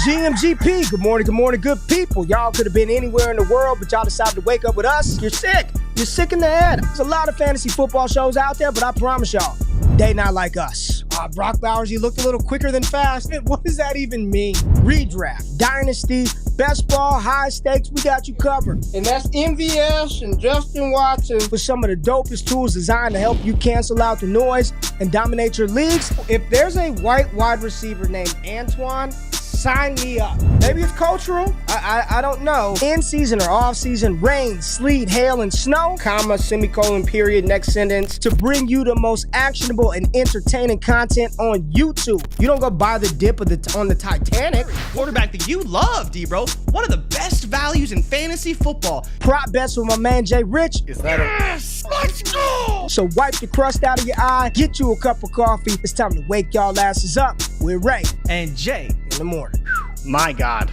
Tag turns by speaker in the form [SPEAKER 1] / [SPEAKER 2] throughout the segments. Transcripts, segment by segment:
[SPEAKER 1] GMGP, good morning, good people. Y'all could have been anywhere in the world, but y'all decided to wake up with us. You're sick. You're sick in the head. There's a lot of fantasy football shows out there, but I promise y'all, they not like us. Brock Bowers, you looked a little quicker than fast. What does that even mean? Redraft, Dynasty, best ball, high stakes, we got you covered.
[SPEAKER 2] And that's MVS and Justin Watson.
[SPEAKER 1] With some of the dopest tools designed to help you cancel out the noise and dominate your leagues.
[SPEAKER 2] If there's a white wide receiver named Antoine, sign me up.
[SPEAKER 1] Maybe it's cultural. I don't know. In season or off season, rain, sleet, hail, and snow,
[SPEAKER 2] comma, semicolon, period, next sentence.
[SPEAKER 1] to bring you the most actionable and entertaining content on YouTube. You don't go buy the dip on the Titanic.
[SPEAKER 3] Quarterback that you love, D-Bro. One of the best values in fantasy football.
[SPEAKER 1] Prop bets with my man JRich.
[SPEAKER 3] Is that yes! Let's go!
[SPEAKER 1] So wipe the crust out of your eye, get you a cup of coffee. It's time to wake y'all asses up with Ray
[SPEAKER 3] And Jay.
[SPEAKER 1] in the morning.
[SPEAKER 3] My God.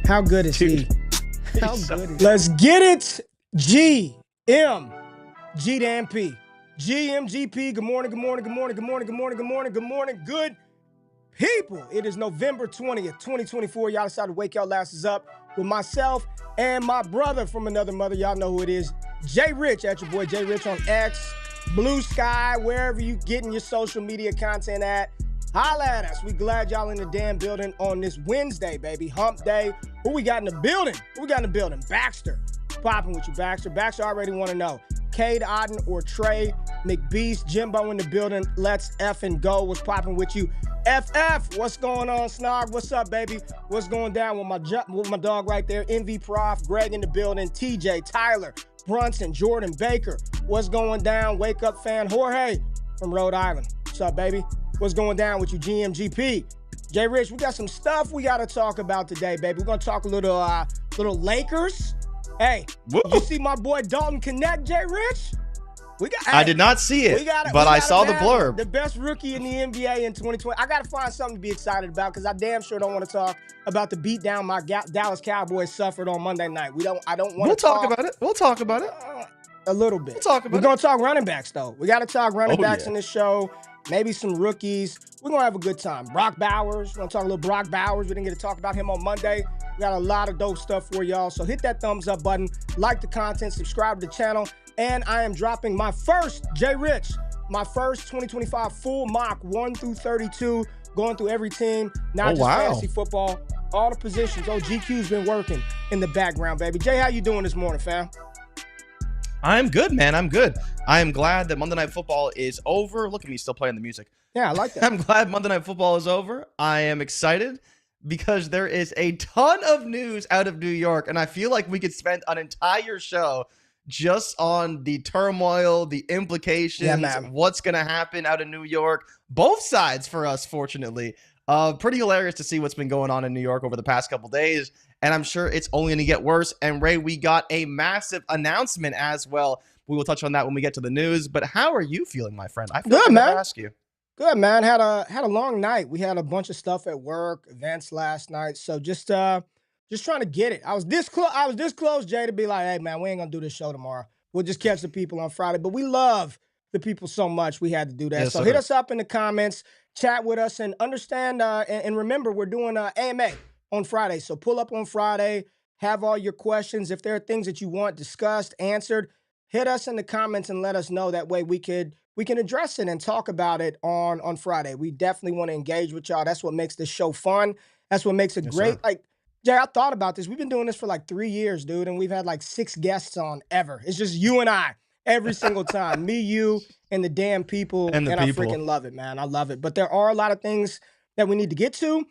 [SPEAKER 1] How good is
[SPEAKER 3] Dude.
[SPEAKER 1] he? How good is he? Let's get it. G M G to MP. GMGP. Good morning, good people. It is November 20th, 2024. Y'all decided to wake y'all asses up with myself and my brother from another mother. Y'all know who it is. JRich at your boy JRich on X, Blue Sky, wherever you getting your social media content at. Holla at us. We glad y'all in the damn building on this Wednesday, baby. Hump day. Who we got in the building? Baxter. Popping with you, Baxter. Baxter already want to know. Cade Otten or Trey McBeast. Jimbo in the building. Let's effing go. What's popping with you? FF, what's going on, Snog? What's up, baby? What's going down with my dog right there? MV Prof, Greg in the building. TJ, Tyler, Brunson, Jordan Baker. What's going down? Wake up fan Jorge from Rhode Island. What's up, baby? What's going down with you, GMGP? JRich, we got some stuff we got to talk about today, baby. We're going to talk a little Lakers. Hey, you see my boy Dalton Connect, JRich?
[SPEAKER 3] I did not see it, but I saw the blurb.
[SPEAKER 1] The best rookie in the NBA in 2020. I got to find something to be excited about because I damn sure don't want to talk about the beatdown my Dallas Cowboys suffered on Monday night. I don't want to talk
[SPEAKER 3] about it. We'll talk about it.
[SPEAKER 1] A little bit.
[SPEAKER 3] We're
[SPEAKER 1] going to talk running backs, though. We got to talk running backs in this show. Maybe some rookies. We're going to have a good time. Brock Bowers. We're going to talk a little Brock Bowers. We didn't get to talk about him on Monday. We got a lot of dope stuff for y'all. So hit that thumbs up button. Like the content. Subscribe to the channel. And I am dropping my first, JRich, my first 2025 full mock 1 through 32. Going through every team. Not just fantasy football. All the positions. GQ's been working in the background, baby. Jay, how you doing this morning, fam?
[SPEAKER 3] I'm good, man. I'm good. I am glad that Monday Night Football is over. Look at me still playing the music.
[SPEAKER 1] Yeah, I like that.
[SPEAKER 3] I'm glad Monday Night Football is over. I am excited because there is a ton of news out of New York, and I feel like we could spend an entire show just on the turmoil, the implications, what's going to happen out in New York. Both sides for us, fortunately. Pretty hilarious to see what's been going on in New York over the past couple days. And I'm sure it's only going to get worse. And Ray, we got a massive announcement as well. We will touch on that when we get to the news. But how are you feeling, my friend? I feel
[SPEAKER 1] good, man.
[SPEAKER 3] Ask you.
[SPEAKER 1] Good, man. Had a long night. We had a bunch of stuff at work, events last night. So just trying to get it. I was this close, Jay, to be like, hey, man, we ain't gonna do this show tomorrow. We'll just catch the people on Friday. But we love the people so much. We had to do that.
[SPEAKER 3] Yes,
[SPEAKER 1] so hit us up in the comments, chat with us, and understand. And remember, we're doing AMA on Friday. So pull up on Friday, have all your questions. If there are things that you want discussed, answered, hit us in the comments and let us know. That way we can address it and talk about it on Friday. We definitely want to engage with y'all. That's what makes this show fun. That's what makes it great. Sir. Like, Jay, I thought about this. We've been doing this for like 3 years, dude, and we've had like 6 guests on ever. It's just you and I every single time. Me, you, and the damn people. And I freaking love it, man. I love it. But there are a lot of things that we need to get to.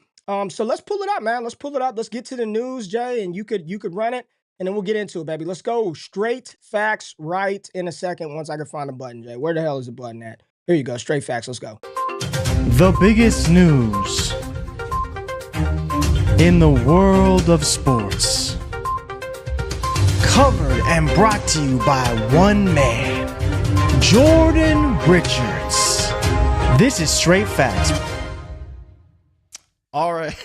[SPEAKER 1] So let's pull it up, man. Let's pull it up. Let's get to the news, Jay, and you could run it, and then we'll get into it, baby. Let's go straight facts right in a second once I can find the button, Jay. Where the hell is the button at? Here you go. Straight facts. Let's go.
[SPEAKER 4] The biggest news in the world of sports. Covered and brought to you by one man, Jordan Richards. This is Straight Facts.
[SPEAKER 3] All right.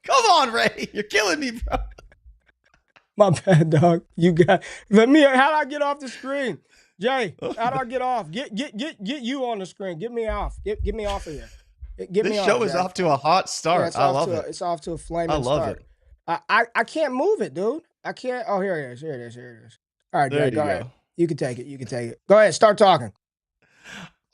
[SPEAKER 3] Come on, Ray. You're killing me, bro.
[SPEAKER 1] My bad, dog. You got. How do I get off the screen? Jay, how do I get off? Get you on the screen. Get me off. Get me off of here. Get
[SPEAKER 3] This
[SPEAKER 1] me
[SPEAKER 3] show
[SPEAKER 1] on,
[SPEAKER 3] is
[SPEAKER 1] Jay.
[SPEAKER 3] off to a hot start.
[SPEAKER 1] Yeah,
[SPEAKER 3] I love it.
[SPEAKER 1] It's off to a flaming
[SPEAKER 3] I love
[SPEAKER 1] start.
[SPEAKER 3] it.
[SPEAKER 1] I can't move it, dude. I can't. Oh, here it is. Here it is. Here it is. All right,
[SPEAKER 3] There
[SPEAKER 1] Jay,
[SPEAKER 3] you
[SPEAKER 1] go
[SPEAKER 3] go.
[SPEAKER 1] ahead. You can take it. You can take it. Go ahead. Start talking.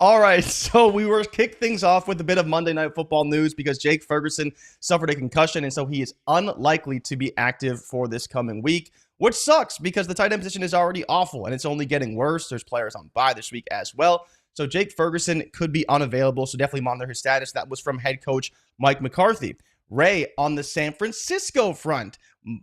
[SPEAKER 3] All right, so we were kicked things off with a bit of Monday Night Football news because Jake Ferguson suffered a concussion, and so he is unlikely to be active for this coming week, which sucks because the tight end position is already awful, and it's only getting worse. There's players on bye this week as well. So Jake Ferguson could be unavailable, so definitely monitor his status. That was from head coach Mike McCarthy. Ray, on the San Francisco front,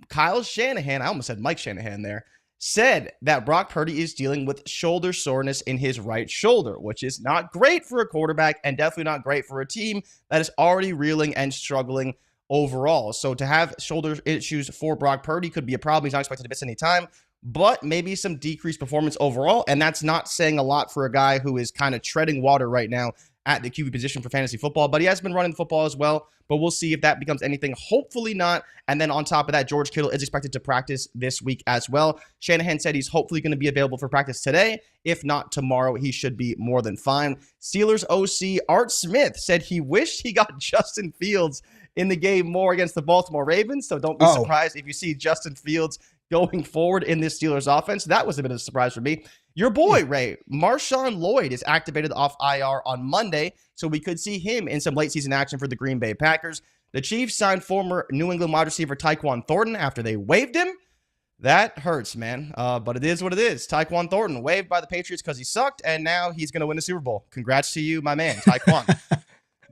[SPEAKER 3] Kyle Shanahan, I almost said Mike Shanahan there, said that Brock Purdy is dealing with shoulder soreness in his right shoulder, which is not great for a quarterback and definitely not great for a team that is already reeling and struggling overall. So to have shoulder issues for Brock Purdy could be a problem. He's not expected to miss any time, but maybe some decreased performance overall. And that's not saying a lot for a guy who is kind of treading water right now at the QB position for fantasy football, but he has been running football as well. But we'll see if that becomes anything. Hopefully not. And then on top of that, George Kittle is expected to practice this week as well. Shanahan said he's hopefully going to be available for practice today. If not tomorrow, he should be more than fine. Steelers OC Art Smith said he wished he got Justin Fields in the game more against the Baltimore Ravens. So don't be surprised if you see Justin Fields going forward in this Steelers offense. That was a bit of a surprise for me. Your boy, Ray, Marshawn Lloyd is activated off IR on Monday, so we could see him in some late season action for the Green Bay Packers. The Chiefs signed former New England wide receiver Tyquan Thornton after they waived him. That hurts, man, but it is what it is. Tyquan Thornton waived by the Patriots because he sucked, and now he's going to win a Super Bowl. Congrats to you, my man, Tyquan.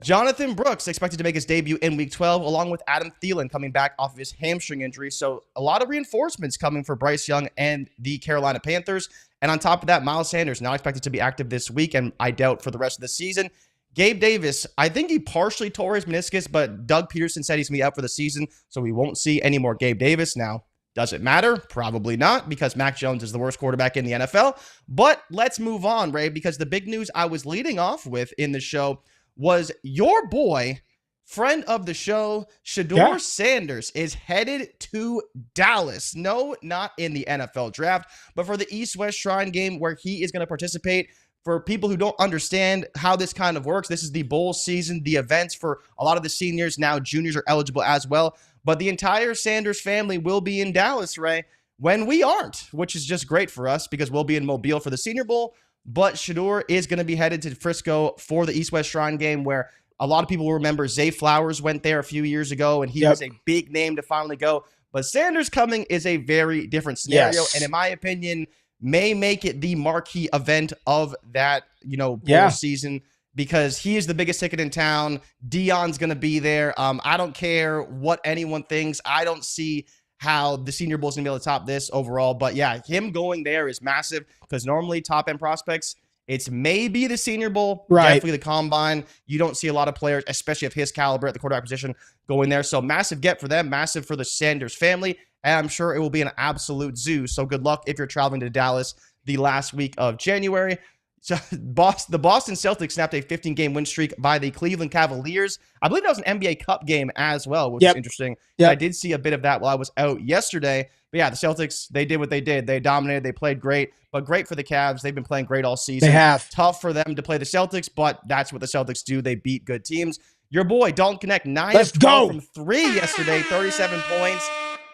[SPEAKER 3] Jonathan Brooks expected to make his debut in Week 12, along with Adam Thielen coming back off of his hamstring injury. So a lot of reinforcements coming for Bryce Young and the Carolina Panthers. And on top of that, Miles Sanders not expected to be active this week, and I doubt for the rest of the season. Gabe Davis, I think he partially tore his meniscus, but Doug Peterson said he's going to be out for the season, so we won't see any more Gabe Davis. Now, does it matter? Probably not, because Mac Jones is the worst quarterback in the NFL. But let's move on, Ray, because the big news I was leading off with in the show was your boy, friend of the show, Shedeur Sanders, is headed to Dallas. No, not in the NFL draft, but for the East-West Shrine game where he is going to participate. For people who don't understand how this kind of works, this is the bowl season, the events for a lot of the seniors. Now juniors are eligible as well. But the entire Sanders family will be in Dallas, Ray, when we aren't, which is just great for us because we'll be in Mobile for the Senior Bowl. But Shedeur is going to be headed to Frisco for the East-West Shrine game, where a lot of people will remember Zay Flowers went there a few years ago, and he was a big name to finally go. But Sanders coming is a very different scenario, and in my opinion, may make it the marquee event of that, bowl season, because he is the biggest ticket in town. Dion's going to be there. I don't care what anyone thinks. I don't see how the Senior Bowl is going to be able to top this overall. But yeah, him going there is massive because normally top-end prospects, it's maybe the Senior Bowl, definitely the Combine. You don't see a lot of players, especially of his caliber at the quarterback position, going there. So massive get for them, massive for the Sanders family, and I'm sure it will be an absolute zoo. So good luck if you're traveling to Dallas the last week of January. So the Boston Celtics snapped a 15-game win streak by the Cleveland Cavaliers. I believe that was an NBA Cup game as well, which is interesting. I did see a bit of that while I was out yesterday. But yeah, the Celtics, they did what they did. They dominated. They played great, but great for the Cavs. They've been playing great all season.
[SPEAKER 1] They have.
[SPEAKER 3] Tough for them to play the Celtics, but that's what the Celtics do. They beat good teams. Your boy, Dalton Knecht, 9 of 12 from 3 yesterday, 37 points.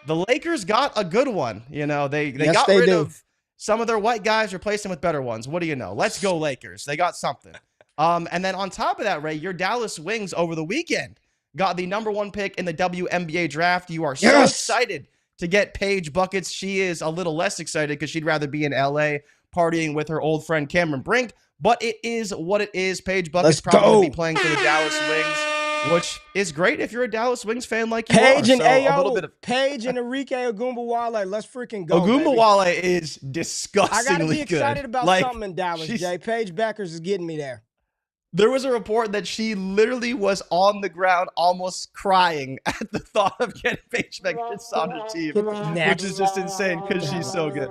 [SPEAKER 3] The Lakers got a good one. They got rid of some of their white guys, replaced them with better ones. What do you know? Let's go Lakers. They got something. And then on top of that, Ray, your Dallas Wings over the weekend got the #1 pick in the WNBA draft. You are so excited to get Paige Buckets. She is a little less excited because she'd rather be in LA partying with her old friend Cameron Brink. But it is what it is. Paige Buckets probably going to be playing for the Dallas Wings, which is great if you're a Dallas Wings fan like you
[SPEAKER 1] Paige
[SPEAKER 3] are.
[SPEAKER 1] And
[SPEAKER 3] a little bit of
[SPEAKER 1] Paige and Enrique Ogunbowale. Let's freaking go.
[SPEAKER 3] Ogunbowale is disgustingly good.
[SPEAKER 1] I gotta be excited about something in Dallas, Jay. Paige Beckers is getting me there.
[SPEAKER 3] There was a report that she literally was on the ground almost crying at the thought of getting Paige Beckers on her team, which is just insane because she's so good.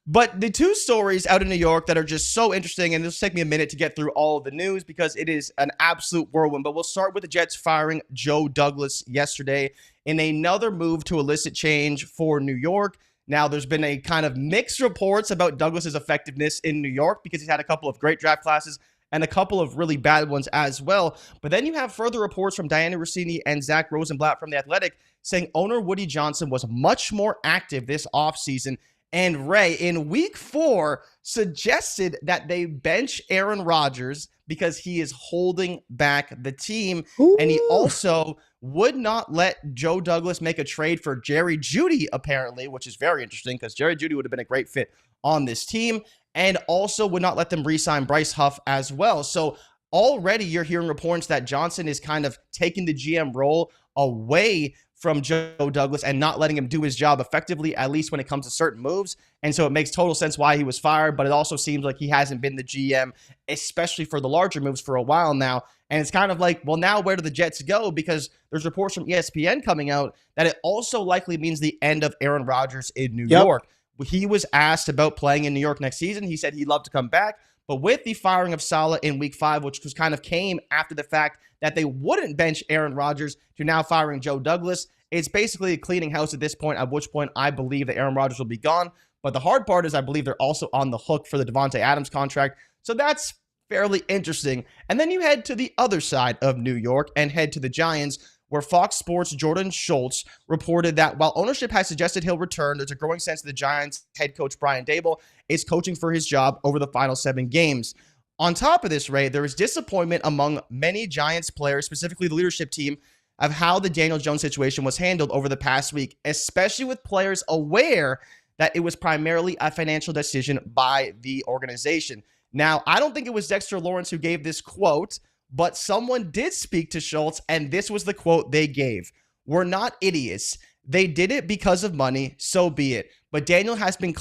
[SPEAKER 3] But the two stories out in New York that are just so interesting, and this will take me a minute to get through all of the news because it is an absolute whirlwind, but we'll start with the Jets firing Joe Douglas yesterday in another move to elicit change for New York. Now, there's been a kind of mixed reports about Douglas's effectiveness in New York because he's had a couple of great draft classes and a couple of really bad ones as well. But then you have further reports from Diana Rossini and Zach Rosenblatt from The Athletic saying owner Woody Johnson was much more active this offseason. And Ray, in week 4, suggested that they bench Aaron Rodgers because he is holding back the team. Ooh. And he also would not let Joe Douglas make a trade for Jerry Jeudy, apparently, which is very interesting because Jerry Jeudy would have been a great fit on this team, and also would not let them re-sign Bryce Huff as well. So already you're hearing reports that Johnson is kind of taking the GM role away from Joe Douglas and not letting him do his job effectively, at least when it comes to certain moves. And so it makes total sense why he was fired, but it also seems like he hasn't been the GM, especially for the larger moves, for a while now. And it's kind of like, well, now where do the Jets go? Because there's reports from ESPN coming out that it also likely means the end of Aaron Rodgers in New York. He was asked about playing in New York next season. He said he'd love to come back. But with the firing of Saleh in week 5, which was kind of came after the fact that they wouldn't bench Aaron Rodgers, to now firing Joe Douglas, it's basically a cleaning house at this point, at which point I believe that Aaron Rodgers will be gone. But the hard part is I believe they're also on the hook for the Devontae Adams contract. So that's fairly interesting. And then you head to the other side of New York and head to the Giants, where Fox Sports' Jordan Schultz reported that while ownership has suggested he'll return, there's a growing sense that the Giants head coach Brian Daboll is coaching for his job over the final 7 games. On top of this, Ray, there is disappointment among many Giants players, specifically the leadership team, of how the Daniel Jones situation was handled over the past week, especially with players aware that it was primarily a financial decision by the organization. Now, I don't think it was Dexter Lawrence who gave this quote, but someone did speak to Schultz, and this was the quote they gave. "We're not idiots. They did it because of money, so be it. But Daniel has been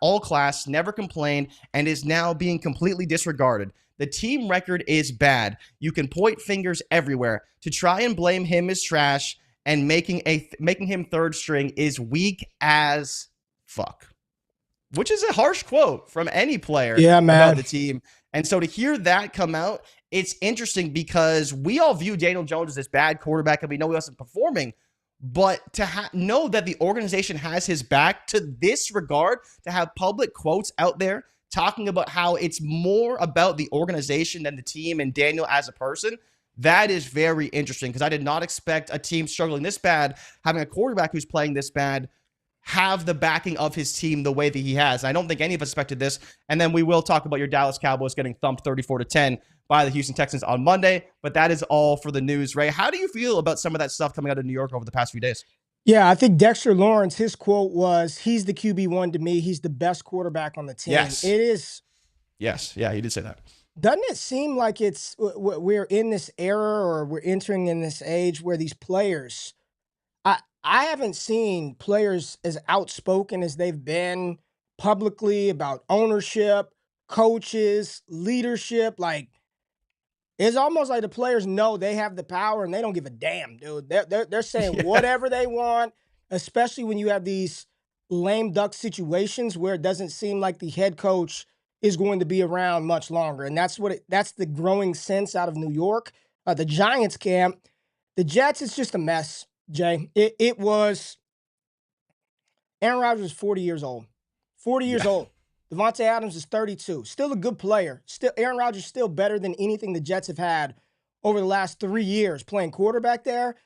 [SPEAKER 3] all class, never complained, and is now being completely disregarded. The team record is bad. You can point fingers everywhere. To try and blame him is trash, and making him third string is weak as fuck." Which is a harsh quote from any player about the team. And so to hear that come out, it's interesting because we all view Daniel Jones as this bad quarterback, and we know he wasn't performing. But to know that the organization has his back to this regard, to have public quotes out there talking about how it's more about the organization than the team and Daniel as a person, that is very interesting, because I did not expect a team struggling this bad, having a quarterback who's playing this bad, have the backing of his team the way that he has. I don't think any of us expected this. And then we will talk about your Dallas Cowboys getting thumped 34-10 by the Houston Texans on Monday. But that is all for the news. Ray, how do you feel about some of that stuff coming out of New York over the past few days?
[SPEAKER 1] Yeah, I think Dexter Lawrence, his quote was, "He's the QB1 to me. He's the best quarterback on the team."
[SPEAKER 3] Yes.
[SPEAKER 1] It is.
[SPEAKER 3] Yes. Yeah, he did say that.
[SPEAKER 1] Doesn't it seem like we're in this era, or we're entering in this age where these players, I haven't seen players as outspoken as they've been publicly about ownership, coaches, leadership. Like, it's almost like the players know they have the power and they don't give a damn, dude. They're saying whatever they want, especially when you have these lame duck situations where it doesn't seem like the head coach is going to be around much longer. And that's the growing sense out of New York. The Giants camp, the Jets, it's just a mess. Jay, it was. Aaron Rodgers is 40 years old. 40 years old. Devontae Adams is 32. Still a good player. Still, Aaron Rodgers is still better than anything the Jets have had over the last 3 years playing quarterback there.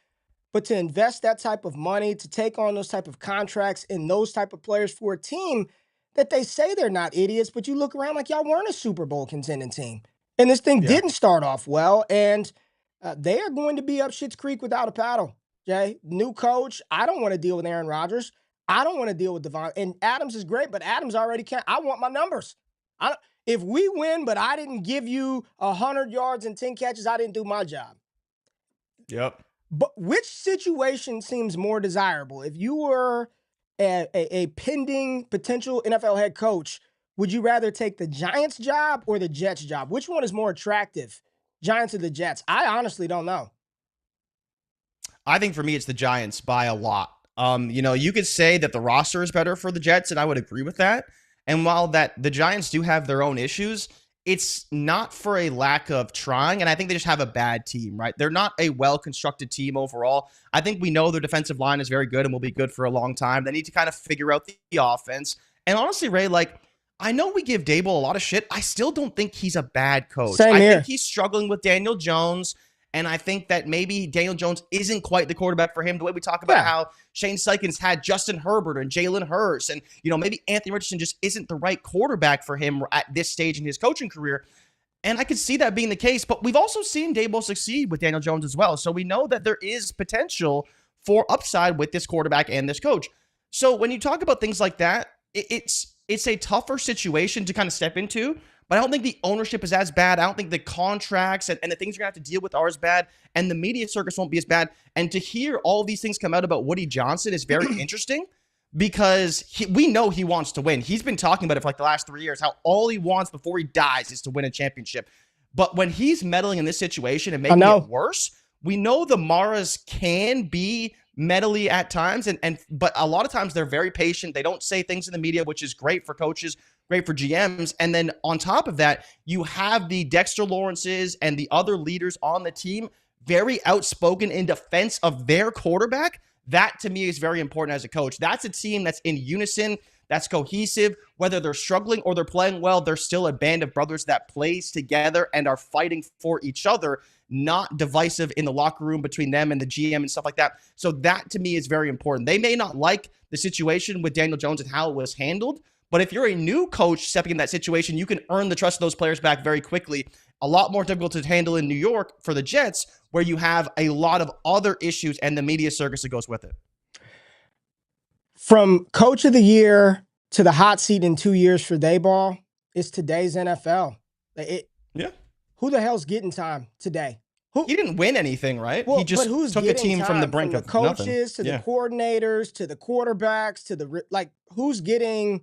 [SPEAKER 1] But to invest that type of money, to take on those type of contracts and those type of players for a team that they say they're not idiots, but you look around like y'all weren't a Super Bowl contending team. And this thing didn't start off well, and they are going to be up Schitt's Creek without a paddle. Jay, new coach. I don't want to deal with Aaron Rodgers. I don't want to deal with Devon. And Adams is great, but Adams already can't. I want my numbers. If we win, but I didn't give you 100 yards and 10 catches, I didn't do my job.
[SPEAKER 3] Yep.
[SPEAKER 1] But which situation seems more desirable? If you were a pending potential NFL head coach, would you rather take the Giants job or the Jets job? Which one is more attractive, Giants or the Jets? I honestly don't know.
[SPEAKER 3] I think for me, it's the Giants by a lot. You could say that the roster is better for the Jets, and I would agree with that. And while that the Giants do have their own issues, it's not for a lack of trying, and I think they just have a bad team, right? They're not a well-constructed team overall. I think we know their defensive line is very good and will be good for a long time. They need to kind of figure out the offense. And honestly, Ray, I know we give Dable a lot of shit. I still don't think he's a bad coach.
[SPEAKER 1] Same
[SPEAKER 3] I
[SPEAKER 1] here.
[SPEAKER 3] think he's struggling with Daniel Jones. And I think that maybe Daniel Jones isn't quite the quarterback for him. The way we talk about how Shane Steichen had Justin Herbert and Jalen Hurts. And, maybe Anthony Richardson just isn't the right quarterback for him at this stage in his coaching career. And I could see that being the case. But we've also seen Dable succeed with Daniel Jones as well. So we know that there is potential for upside with this quarterback and this coach. So when you talk about things like that, it's a tougher situation to kind of step into. But I don't think the ownership is as bad. I don't think the contracts and the things you're going to have to deal with are as bad. And the media circus won't be as bad. And to hear all these things come out about Woody Johnson is very interesting because we know he wants to win. He's been talking about it for like the last 3 years, how all he wants before he dies is to win a championship. But when he's meddling in this situation and making it worse, we know the Maras can be meddly at times. But a lot of times they're very patient. They don't say things in the media, which is great for coaches, great for GMs. And then on top of that, you have the Dexter Lawrences and the other leaders on the team very outspoken in defense of their quarterback. That to me is very important as a coach. That's a team that's in unison, that's cohesive. Whether they're struggling or they're playing well, they're still a band of brothers that plays together and are fighting for each other, not divisive in the locker room between them and the GM and stuff like that. So that to me is very important. They may not like the situation with Daniel Jones and how it was handled, but if you're a new coach stepping in that situation, you can earn the trust of those players back very quickly. A lot more difficult to handle in New York for the Jets, where you have a lot of other issues and the media circus that goes with it.
[SPEAKER 1] From coach of the year to the hot seat in 2 years for Dayball, it's today's NFL. Who the hell's getting time today?
[SPEAKER 3] He didn't win anything, right?
[SPEAKER 1] Well,
[SPEAKER 3] he just took a team from the brink of
[SPEAKER 1] nothing.
[SPEAKER 3] Coaches
[SPEAKER 1] to the coordinators to the quarterbacks to the who's getting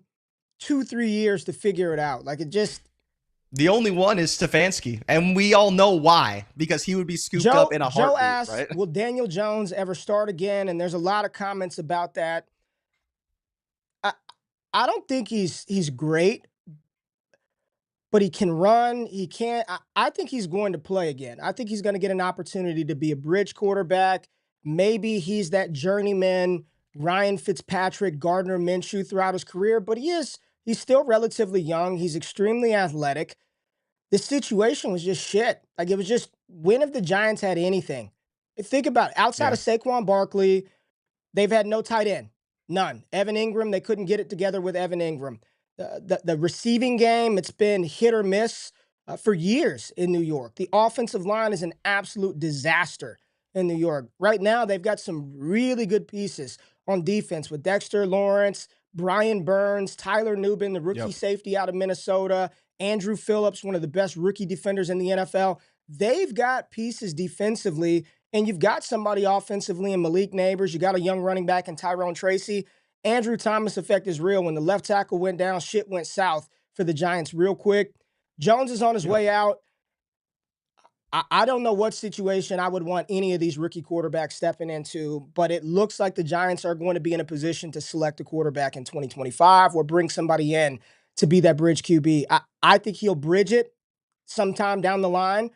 [SPEAKER 1] 2-3 years to figure it out?
[SPEAKER 3] The only one is Stefanski, and we all know why, because he would be scooped up in a heartbeat.
[SPEAKER 1] Joe asked,
[SPEAKER 3] right?
[SPEAKER 1] will Daniel Jones ever start again? And there's a lot of comments about that. I don't think he's great, but he can run. He can't. I think he's going to play again. I think he's going to get an opportunity to be a bridge quarterback. Maybe he's that journeyman Ryan Fitzpatrick, Gardner Minshew throughout his career, but he's still relatively young. He's extremely athletic. The situation was just shit. It was just, when have the Giants had anything? Think about it. Outside of Saquon Barkley, they've had no tight end. None. Evan Ingram, they couldn't get it together with Evan Ingram. The receiving game, it's been hit or miss for years in New York. The offensive line is an absolute disaster in New York. Right now, they've got some really good pieces on defense with Dexter Lawrence, Brian Burns, Tyler Nubin, the rookie safety out of Minnesota, Andrew Phillips, one of the best rookie defenders in the NFL. They've got pieces defensively, and you've got somebody offensively in Malik Neighbors. You got a young running back in Tyrone Tracy. Andrew Thomas effect is real. When the left tackle went down, shit went south for the Giants real quick. Jones is on his way out. I don't know what situation I would want any of these rookie quarterbacks stepping into, but it looks like the Giants are going to be in a position to select a quarterback in 2025 or bring somebody in to be that bridge QB. I think he'll bridge it sometime down the line,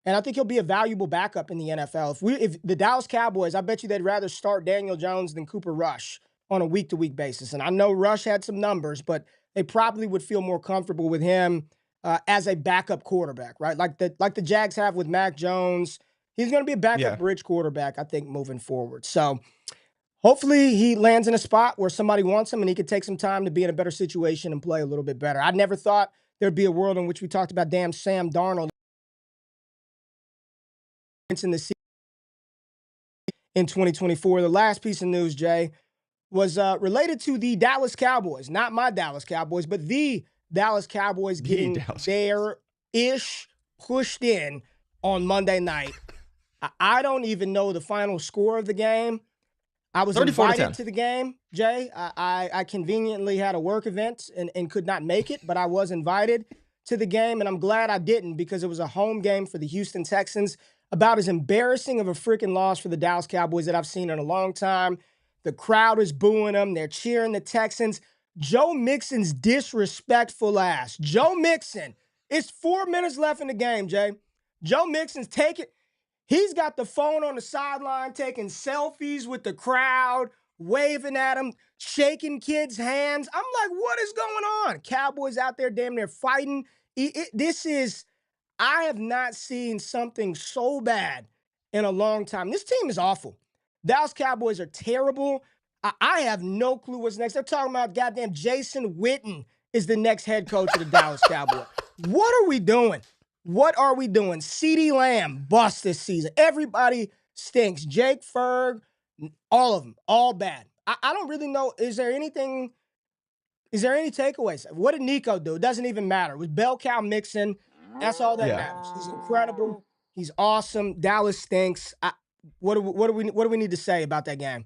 [SPEAKER 1] and I think he'll be a valuable backup in the NFL. If the Dallas Cowboys, I bet you they'd rather start Daniel Jones than Cooper Rush on a week-to-week basis. And I know Rush had some numbers, but they probably would feel more comfortable with him as a backup quarterback, right? Like the Jags have with Mac Jones. He's going to be a backup bridge quarterback, I think, moving forward. So hopefully he lands in a spot where somebody wants him and he could take some time to be in a better situation and play a little bit better. I never thought there'd be a world in which we talked about damn Sam Darnold in the season in 2024. The last piece of news, Jay, was related to the Dallas Cowboys. Not my Dallas Cowboys, but the Dallas Cowboys getting their ish pushed in on Monday night. I don't even know the final score of the game. I was invited to the game, Jay. I conveniently had a work event and could not make it, but I was invited to the game, and I'm glad I didn't because it was a home game for the Houston Texans. About as embarrassing of a freaking loss for the Dallas Cowboys that I've seen in a long time. The crowd is booing them. They're cheering the Texans. Joe Mixon's disrespectful ass. Joe Mixon. It's 4 minutes left in the game, Jay. Joe Mixon's taking. He's got the phone on the sideline taking selfies with the crowd waving at them, shaking kids' hands. I'm like, what is going on? Cowboys out there damn near fighting. I have not seen something so bad in a long time. This team is awful. Dallas Cowboys are terrible. I have no clue what's next. They're talking about goddamn Jason Witten is the next head coach of the Dallas Cowboys. What are we doing? What are we doing? CeeDee Lamb bust this season. Everybody stinks. Jake Ferg, all of them, all bad. I don't really know. Is there any takeaways? What did Nico do? It doesn't even matter. It was bell cow Mixon. That's all that matters. He's incredible. He's awesome. Dallas stinks. What do we need to say about that game?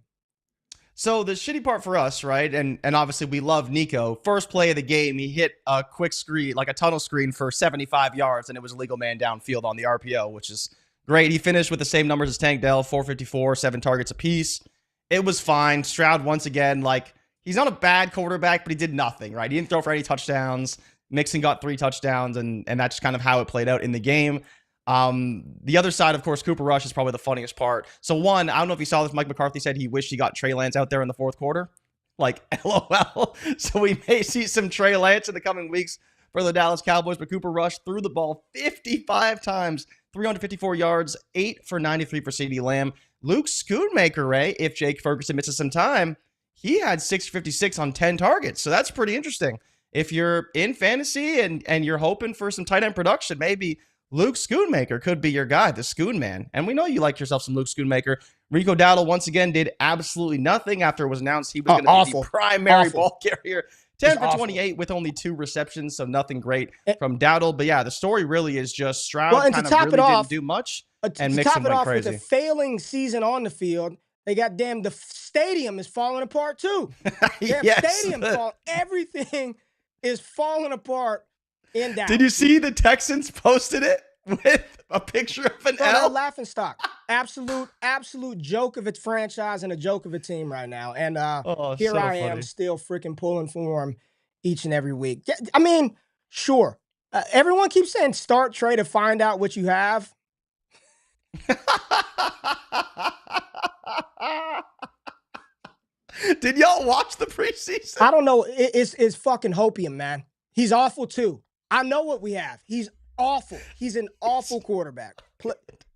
[SPEAKER 3] So the shitty part for us, right? And obviously we love Nico. First play of the game, he hit a quick screen, like a tunnel screen for 75 yards, and it was a legal man downfield on the RPO, which is great. He finished with the same numbers as Tank Dell, 454, 7 targets apiece. It was fine. Stroud, once again, like, he's not a bad quarterback, but he did nothing, right? He didn't throw for any touchdowns. Mixon got 3 touchdowns, and that's kind of how it played out in the game. The other side, of course, Cooper Rush is probably the funniest part. So one, I don't know if you saw this, Mike McCarthy said he wished he got Trey Lance out there in the fourth quarter. Like, LOL. So we may see some Trey Lance in the coming weeks for the Dallas Cowboys, but Cooper Rush threw the ball 55 times, 354 yards, 8 for 93 for CeeDee Lamb. Luke Schoonmaker, Ray, if Jake Ferguson misses some time, he had 656 on 10 targets. So that's pretty interesting. If you're in fantasy and you're hoping for some tight end production, maybe Luke Schoonmaker could be your guy, the Schoon Man. And we know you like yourself some Luke Schoonmaker. Rico Dowdle, once again, did absolutely nothing after it was announced he was going to be the primary ball carrier. 10 for 28 with only 2 receptions, so nothing great from Dowdle. But yeah, the story really is just Stroud kind of really didn't do much, and Mixon went crazy.
[SPEAKER 1] With a failing season on the field, they got the stadium is falling apart too. Stadium falling. Everything is falling apart in Dallas.
[SPEAKER 3] Did you see the Texans posted it with a picture of an L?
[SPEAKER 1] Laughing stock. Absolute joke of its franchise and a joke of a team right now. And here I am still freaking pulling for him each and every week. I mean, sure. Everyone keeps saying start, trade, to find out what you have.
[SPEAKER 3] Did y'all watch the preseason?
[SPEAKER 1] I don't know. It's fucking hopium, man. He's awful too. I know what we have. He's awful. He's an awful quarterback.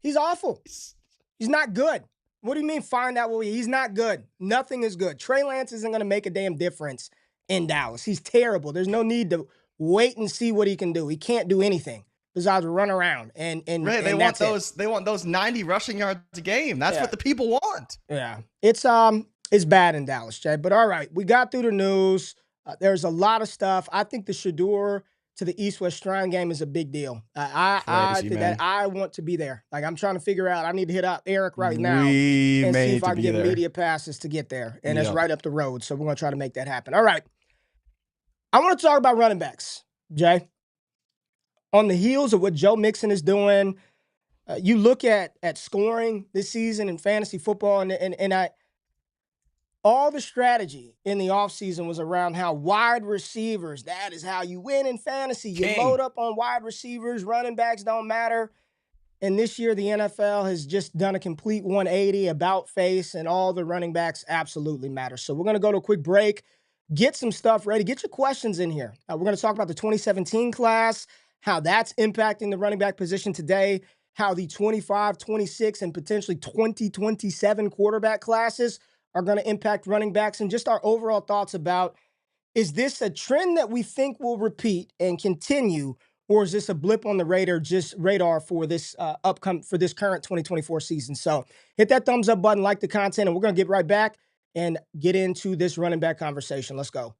[SPEAKER 1] He's awful. He's not good. What do you mean find out he's not good? Nothing is good. Trey Lance isn't going to make a damn difference in Dallas. He's terrible. There's no need to wait and see what he can do. He can't do anything besides run around and
[SPEAKER 3] right, they want those 90 rushing yards a game. That's what the people want.
[SPEAKER 1] Yeah. It's bad in Dallas, Jay. But all right, we got through the news. There's a lot of stuff. I think the Shador to the East-West Shrine game is a big deal. I think that I want to be there. Like, I'm trying to figure out. I need to hit up Eric right now and see if I can get media passes to get there. And it's right up the road, so we're going to try to make that happen. All right. I want to talk about running backs, Jay. On the heels of what Joe Mixon is doing, you look at scoring this season in fantasy football, and all the strategy in the offseason was around how wide receivers, that is how you win in fantasy. You load up on wide receivers, running backs don't matter. And this year, the NFL has just done a complete 180 about face, and all the running backs absolutely matter. So we're going to go to a quick break, get some stuff ready, get your questions in here. We're going to talk about the 2017 class, how that's impacting the running back position today, how the 25, 26, and potentially 2027 quarterback classes are going to impact running backs, and just our overall thoughts about, is this a trend that we think will repeat and continue, or is this a blip on the radar for this for this current 2024 season? So hit that thumbs up button, like the content, and we're going to get right back and get into this running back conversation. Let's go.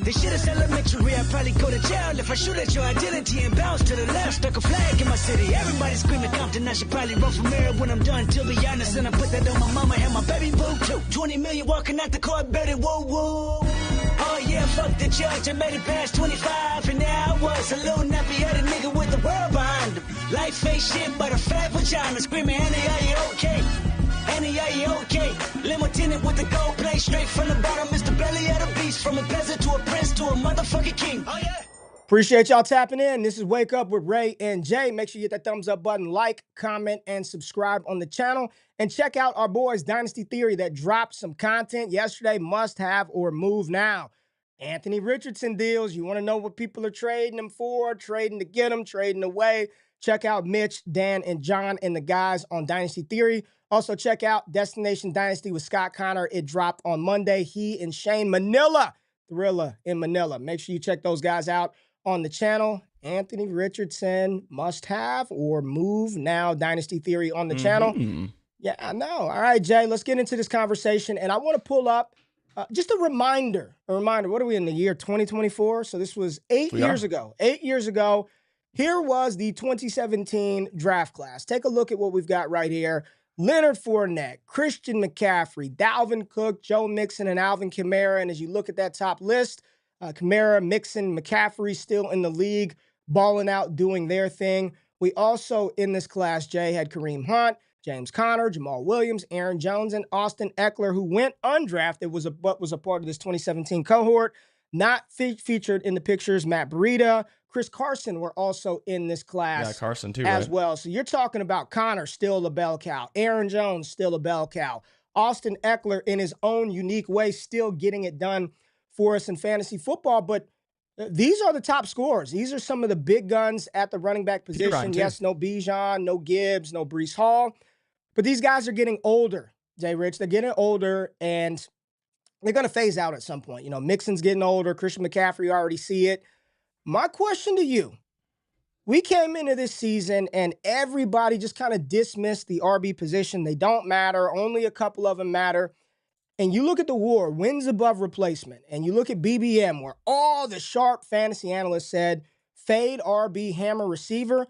[SPEAKER 5] This shit is elementary, I'd probably go to jail if I shoot at your identity and bounce to the left. Stuck a flag in my city, everybody screaming Compton. I should probably run for mayor when I'm done, to be honest. And I put that on my mama and my baby boo too. 20 million walking out the court, baby, whoa, whoa. Oh yeah, fuck the judge, I made it past 25. And now I was a little nappy-headed nigga with the world behind him. Life ain't shit but a fat vagina, screaming, Annie, are you okay? Annie, are you okay? Limo tenant with the gold plate, straight from the bottom. Mr. Belly of the beast, from a peasant to a prince to a motherfucking king. Oh yeah.
[SPEAKER 1] Appreciate y'all tapping in. This is Wake Up with Ray and Jay. Make sure you hit that thumbs up button, like, comment, and subscribe on the channel. And check out our boys, Dynasty Theory, that dropped some content yesterday. Must have or move now. Anthony Richardson deals. You want to know what people are trading them for, trading to get them, trading away. Check out Mitch, Dan, and John and the guys on Dynasty Theory. Also, check out Destination Dynasty with Scott Connor. It dropped on Monday. He and Shane Manila, Thrilla in Manila. Make sure you check those guys out on the channel. Anthony Richardson, must have or move now. Dynasty Theory on the channel. Yeah, I know. All right, Jay, let's get into this conversation. And I want to pull up just a reminder. What are we in the year 2024? So this was 8 years ago. 8 years ago. Here was the 2017 draft class. Take a look at what we've got right here. Leonard Fournette, Christian McCaffrey, Dalvin Cook, Joe Mixon, and Alvin Kamara. And as you look at that top list, Kamara, Mixon, McCaffrey still in the league, balling out, doing their thing. We also, in this class, Jay, had Kareem Hunt, James Conner, Jamal Williams, Aaron Jones, and Austin Eckler, who went undrafted, but was a part of this 2017 cohort. Not featured in the pictures, Matt Breida, Chris Carson were also in this class.
[SPEAKER 3] Yeah, Carson too,
[SPEAKER 1] as
[SPEAKER 3] right?
[SPEAKER 1] well. So you're talking about Connor, still a bell cow. Aaron Jones, still a bell cow. Austin Eckler, in his own unique way, still getting it done for us in fantasy football. But these are the top scorers. These are some of the big guns at the running back position. Yes, no Bijan, no Gibbs, no Breece Hall. But these guys are getting older, JRich. They're getting older, and they're going to phase out at some point. You know, Mixon's getting older. Christian McCaffrey, you already see it. My question to you, we came into this season and everybody just kind of dismissed the RB position. They don't matter. Only a couple of them matter. And you look at the WAR, wins above replacement, and you look at BBM, where all the sharp fantasy analysts said, fade RB, hammer receiver.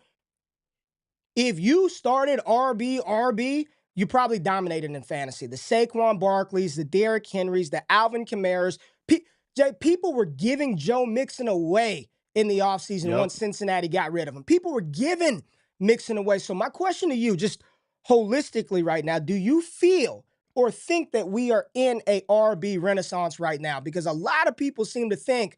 [SPEAKER 1] If you started RB, you probably dominated in fantasy. The Saquon Barkleys, the Derrick Henrys, the Alvin Kamaras. People were giving Joe Mixon away in the offseason once Cincinnati got rid of him. People were giving Mixon away. So my question to you, just holistically right now, do you feel or think that we are in a RB renaissance right now? Because a lot of people seem to think,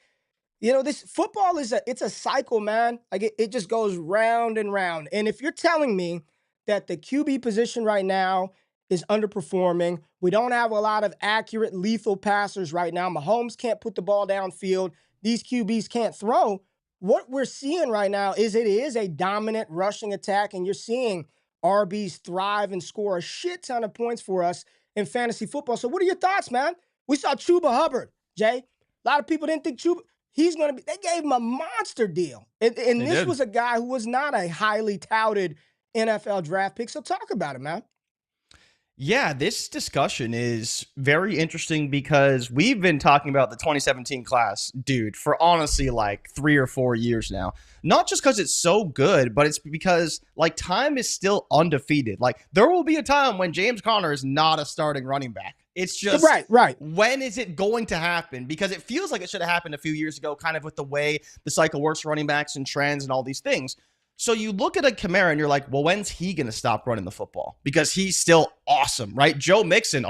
[SPEAKER 1] you know, this football it's a cycle, man. Like it just goes round and round. And if you're telling me that the QB position right now is underperforming, we don't have a lot of accurate, lethal passers right now. Mahomes can't put the ball downfield. These QBs can't throw. What we're seeing right now is it is a dominant rushing attack, and you're seeing RBs thrive and score a shit ton of points for us in fantasy football. So what are your thoughts, man? We saw Chuba Hubbard, Jay. A lot of people didn't think he's going to be, they gave him a monster deal. And this was a guy who was not a highly touted NFL draft pick. So talk about it, man.
[SPEAKER 3] Yeah, this discussion is very interesting because we've been talking about the 2017 class, dude, for honestly like 3 or 4 years now. Not just because it's so good, but it's because like time is still undefeated. Like there will be a time when James Conner is not a starting running back. It's just
[SPEAKER 1] right.
[SPEAKER 3] When is it going to happen? Because it feels like it should have happened a few years ago, kind of with the way the cycle works for running backs and trends and all these things. So you look at a Kamara and you're like, well, when's he going to stop running the football? Because he's still awesome, right? Joe Mixon,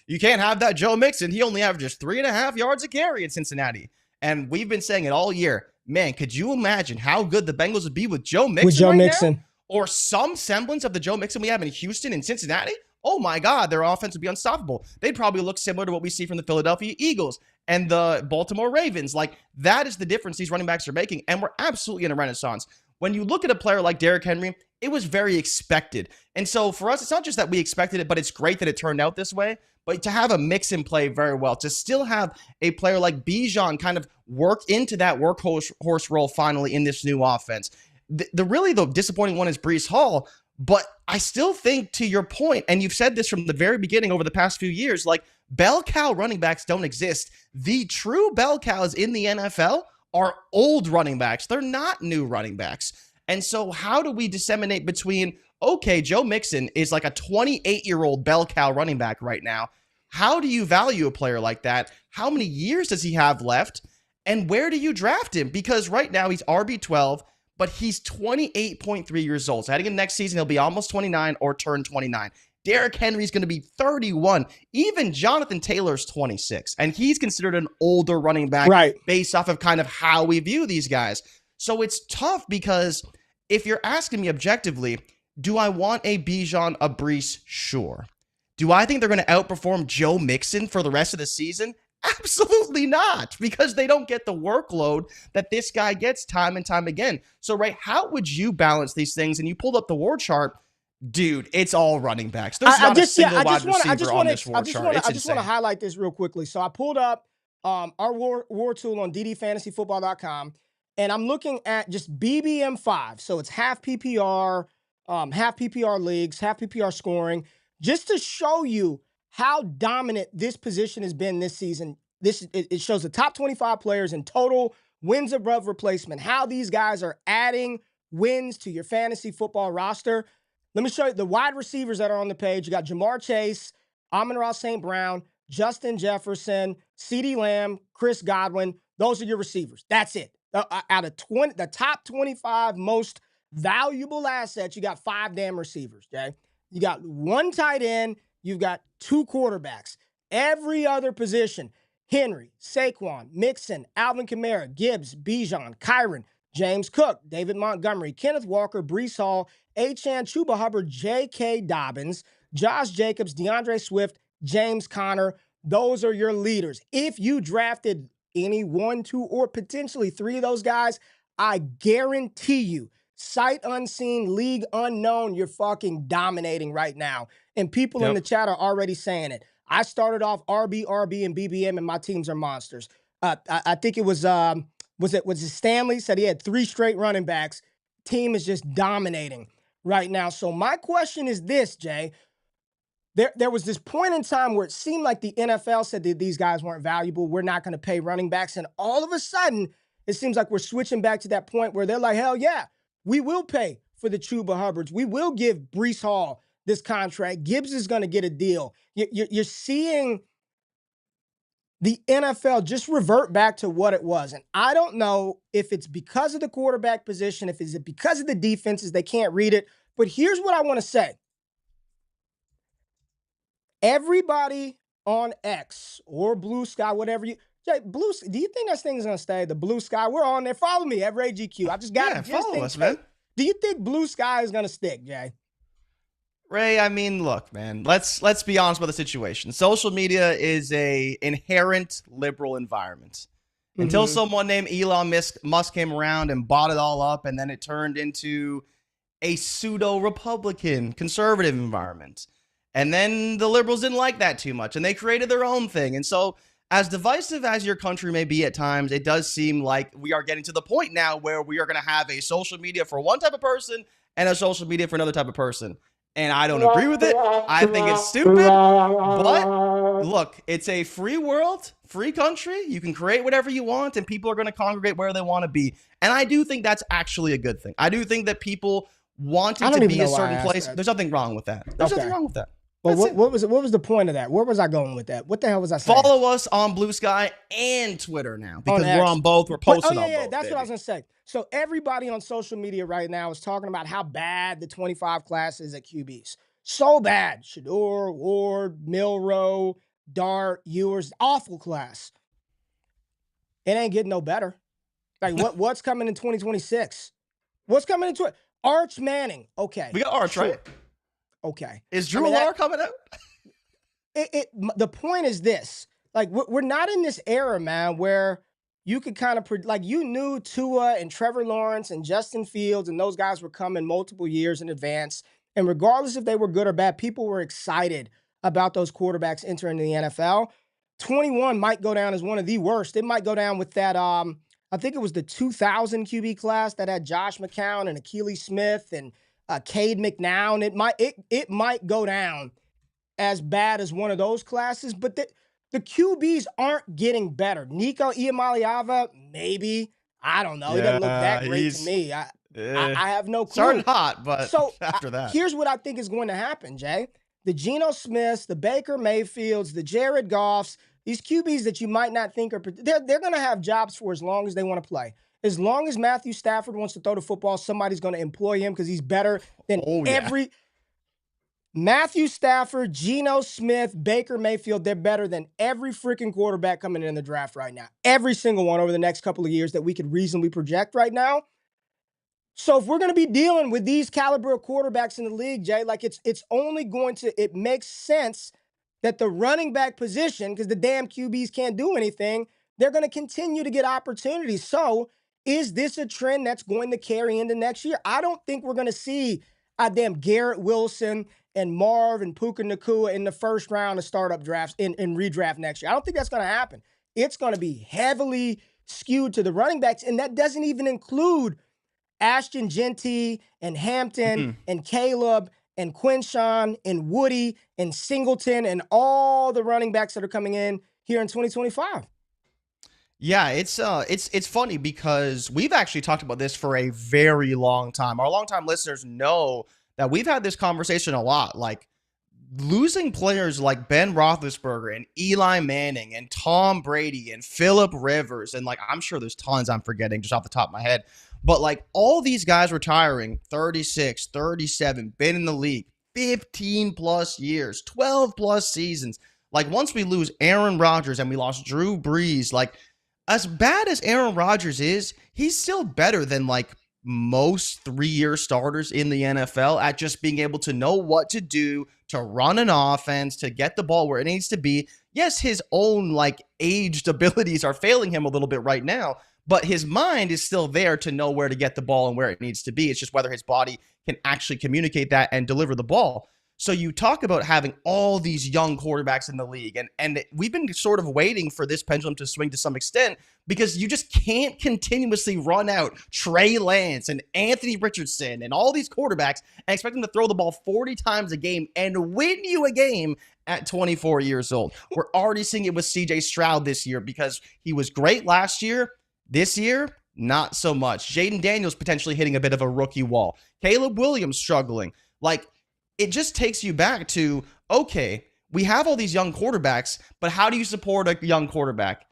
[SPEAKER 3] you can't have that Joe Mixon. He only averages 3.5 yards a carry in Cincinnati. And we've been saying it all year. Man, could you imagine how good the Bengals would be with Joe Mixon now? Or some semblance of the Joe Mixon we have in Houston and Cincinnati? Oh my God, their offense would be unstoppable. They'd probably look similar to what we see from the Philadelphia Eagles and the Baltimore Ravens. Like that is the difference these running backs are making. And we're absolutely in a renaissance. When you look at a player like Derrick Henry, it was very expected. And so for us, it's not just that we expected it, but it's great that it turned out this way. But to have a Mixon play very well, to still have a player like Bijan kind of work into that workhorse role finally in this new offense. The disappointing one is Breece Hall. But I still think, to your point, and you've said this from the very beginning over the past few years, like bell cow running backs don't exist. The true bell cows in the NFL are old running backs. They're not new running backs. And so how do we disseminate between, okay, Joe Mixon is like a 28-year-old bell cow running back right now. How do you value a player like that? How many years does he have left? And where do you draft him? Because right now he's RB12, but he's 28.3 years old. So heading into next season, he'll be almost 29 or turn 29. Derrick Henry's going to be 31. Even Jonathan Taylor's 26, and he's considered an older running back based off of kind of how we view these guys. So it's tough because if you're asking me objectively, do I want a Bijan, a Breece? Sure. Do I think they're going to outperform Joe Mixon for the rest of the season? Absolutely not, because they don't get the workload that this guy gets time and time again. So, Ray, how would you balance these things? And you pulled up the war chart. Dude, it's all running backs. There's not a single wide receiver on this war chart.
[SPEAKER 1] I just want to highlight this real quickly. So I pulled up our war tool on ddfantasyfootball.com, and I'm looking at just BBM5. So it's half PPR, half PPR leagues, half PPR scoring, just to show you how dominant this position has been this season. It shows the top 25 players in total wins above replacement, how these guys are adding wins to your fantasy football roster. Let me show you the wide receivers that are on the page. You got Jamar Chase, Amon-Ra St. Brown, Justin Jefferson, CeeDee Lamb, Chris Godwin. Those are your receivers. That's it. Out of the top 25 most valuable assets, you got 5 damn receivers, okay? You got 1 tight end. You've got 2 quarterbacks. Every other position, Henry, Saquon, Mixon, Alvin Kamara, Gibbs, Bijan, Kyron, James Cook, David Montgomery, Kenneth Walker, Breece Hall, Achane, Chuba Hubbard, J.K. Dobbins, Josh Jacobs, DeAndre Swift, James Conner. Those are your leaders. If you drafted any 1, 2, or potentially 3 of those guys, I guarantee you, sight unseen, league unknown, you're fucking dominating right now. And people in the chat are already saying it. I started off RB, and BBM, and my teams are monsters. I think it was it Stanley said he had 3 straight running backs. Team is just dominating right now. So my question is this, Jay. There was this point in time where it seemed like the NFL said that these guys weren't valuable. We're not going to pay running backs. And all of a sudden, it seems like we're switching back to that point where they're like, hell yeah, we will pay for the Chuba Hubbards. We will give Breece Hall this contract. Gibbs is going to get a deal. You're seeing the NFL just revert back to what it was. And I don't know if it's because of the quarterback position, if it's because of the defenses, they can't read it. But here's what I want to say. Everybody on X or Blue Sky, whatever you, Jay, do you think that thing's going to stay? The Blue Sky, we're on there. Follow me at RayGQ. I just got to
[SPEAKER 3] follow us, man.
[SPEAKER 1] Do you think Blue Sky is going to stick, Jay?
[SPEAKER 3] Ray, I mean, look, man, let's be honest about the situation. Social media is a inherent liberal environment. Until someone named Elon Musk came around and bought it all up, and then it turned into a pseudo-Republican conservative environment. And then the liberals didn't like that too much, and they created their own thing. And so, as divisive as your country may be at times, it does seem like we are getting to the point now where we are going to have a social media for one type of person and a social media for another type of person. And I don't agree with it. I think it's stupid. But look, it's a free world, free country. You can create whatever you want, and people are going to congregate where they want to be. And I do think that's actually a good thing. I do think that people wanting to be a certain place. There's nothing wrong with that. There's nothing wrong with that.
[SPEAKER 1] Well, what was the point of that? Where was I going with that? What the hell was I saying?
[SPEAKER 3] Follow us on Blue Sky and Twitter now, because we're on both. We're posting on both.
[SPEAKER 1] That's what I was going to say. So everybody on social media right now is talking about how bad the 25 class is at QBs. So bad. Shador, Ward, Milroe, Dart, Ewers, awful class. It ain't getting no better. Like what's coming in 2026? What's coming into it? Arch Manning. Okay.
[SPEAKER 3] We got Arch, right?
[SPEAKER 1] Okay.
[SPEAKER 3] Is Drew Lohr coming out?
[SPEAKER 1] The point is this. Like, we're not in this era, man, where you could kind of, like, you knew Tua and Trevor Lawrence and Justin Fields and those guys were coming multiple years in advance. And regardless if they were good or bad, people were excited about those quarterbacks entering the NFL. 21 might go down as one of the worst. It might go down with that, I think it was the 2000 QB class that had Josh McCown and Akili Smith and Cade McNown. It might go down as bad as one of those classes, but the QBs aren't getting better. Nico Iamaleava, maybe. I don't know. He doesn't look that great to me. I have no clue.
[SPEAKER 3] Starting hot, but
[SPEAKER 1] so
[SPEAKER 3] after that. Here's
[SPEAKER 1] what I think is going to happen, Jay. The Geno Smiths, the Baker Mayfields, the Jared Goffs, these QBs that you might not think are, they're going to have jobs for as long as they want to play. As long as Matthew Stafford wants to throw the football, somebody's going to employ him because he's better than every. Matthew Stafford, Geno Smith, Baker Mayfield, they're better than every freaking quarterback coming in the draft right now. Every single one over the next couple of years that we could reasonably project right now. So if we're going to be dealing with these caliber of quarterbacks in the league, Jay, like it's only going to, it makes sense that the running back position, because the damn QBs can't do anything, they're going to continue to get opportunities. So is this a trend that's going to carry into next year? I don't think we're going to see a damn Garrett Wilson and Marv and Puka Nakua in the first round of startup drafts in redraft next year. I don't think that's going to happen. It's going to be heavily skewed to the running backs, and that doesn't even include Ashton Genty and Hampton and Caleb and Quinshawn and Woody and Singleton and all the running backs that are coming in here in 2025.
[SPEAKER 3] Yeah, it's funny because we've actually talked about this for a very long time. Our longtime listeners know that we've had this conversation a lot. Like, losing players like Ben Roethlisberger and Eli Manning and Tom Brady and Phillip Rivers, and like, I'm sure there's tons I'm forgetting just off the top of my head, but like all these guys retiring, 36, 37, been in the league 15 plus years, 12 plus seasons. Like, once we lose Aaron Rodgers and we lost Drew Brees, like, as bad as Aaron Rodgers is, he's still better than like most 3-year starters in the NFL at just being able to know what to do, to run an offense, to get the ball where it needs to be. Yes, his own like aged abilities are failing him a little bit right now, but his mind is still there to know where to get the ball and where it needs to be. It's just whether his body can actually communicate that and deliver the ball. So you talk about having all these young quarterbacks in the league, and we've been sort of waiting for this pendulum to swing to some extent because you just can't continuously run out Trey Lance and Anthony Richardson and all these quarterbacks and expect them to throw the ball 40 times a game and win you a game at 24 years old. We're already seeing it with CJ Stroud this year because he was great last year. This year, not so much. Jaden Daniels potentially hitting a bit of a rookie wall. Caleb Williams struggling. Like, it just takes you back to, okay, we have all these young quarterbacks, but how do you support a young quarterback?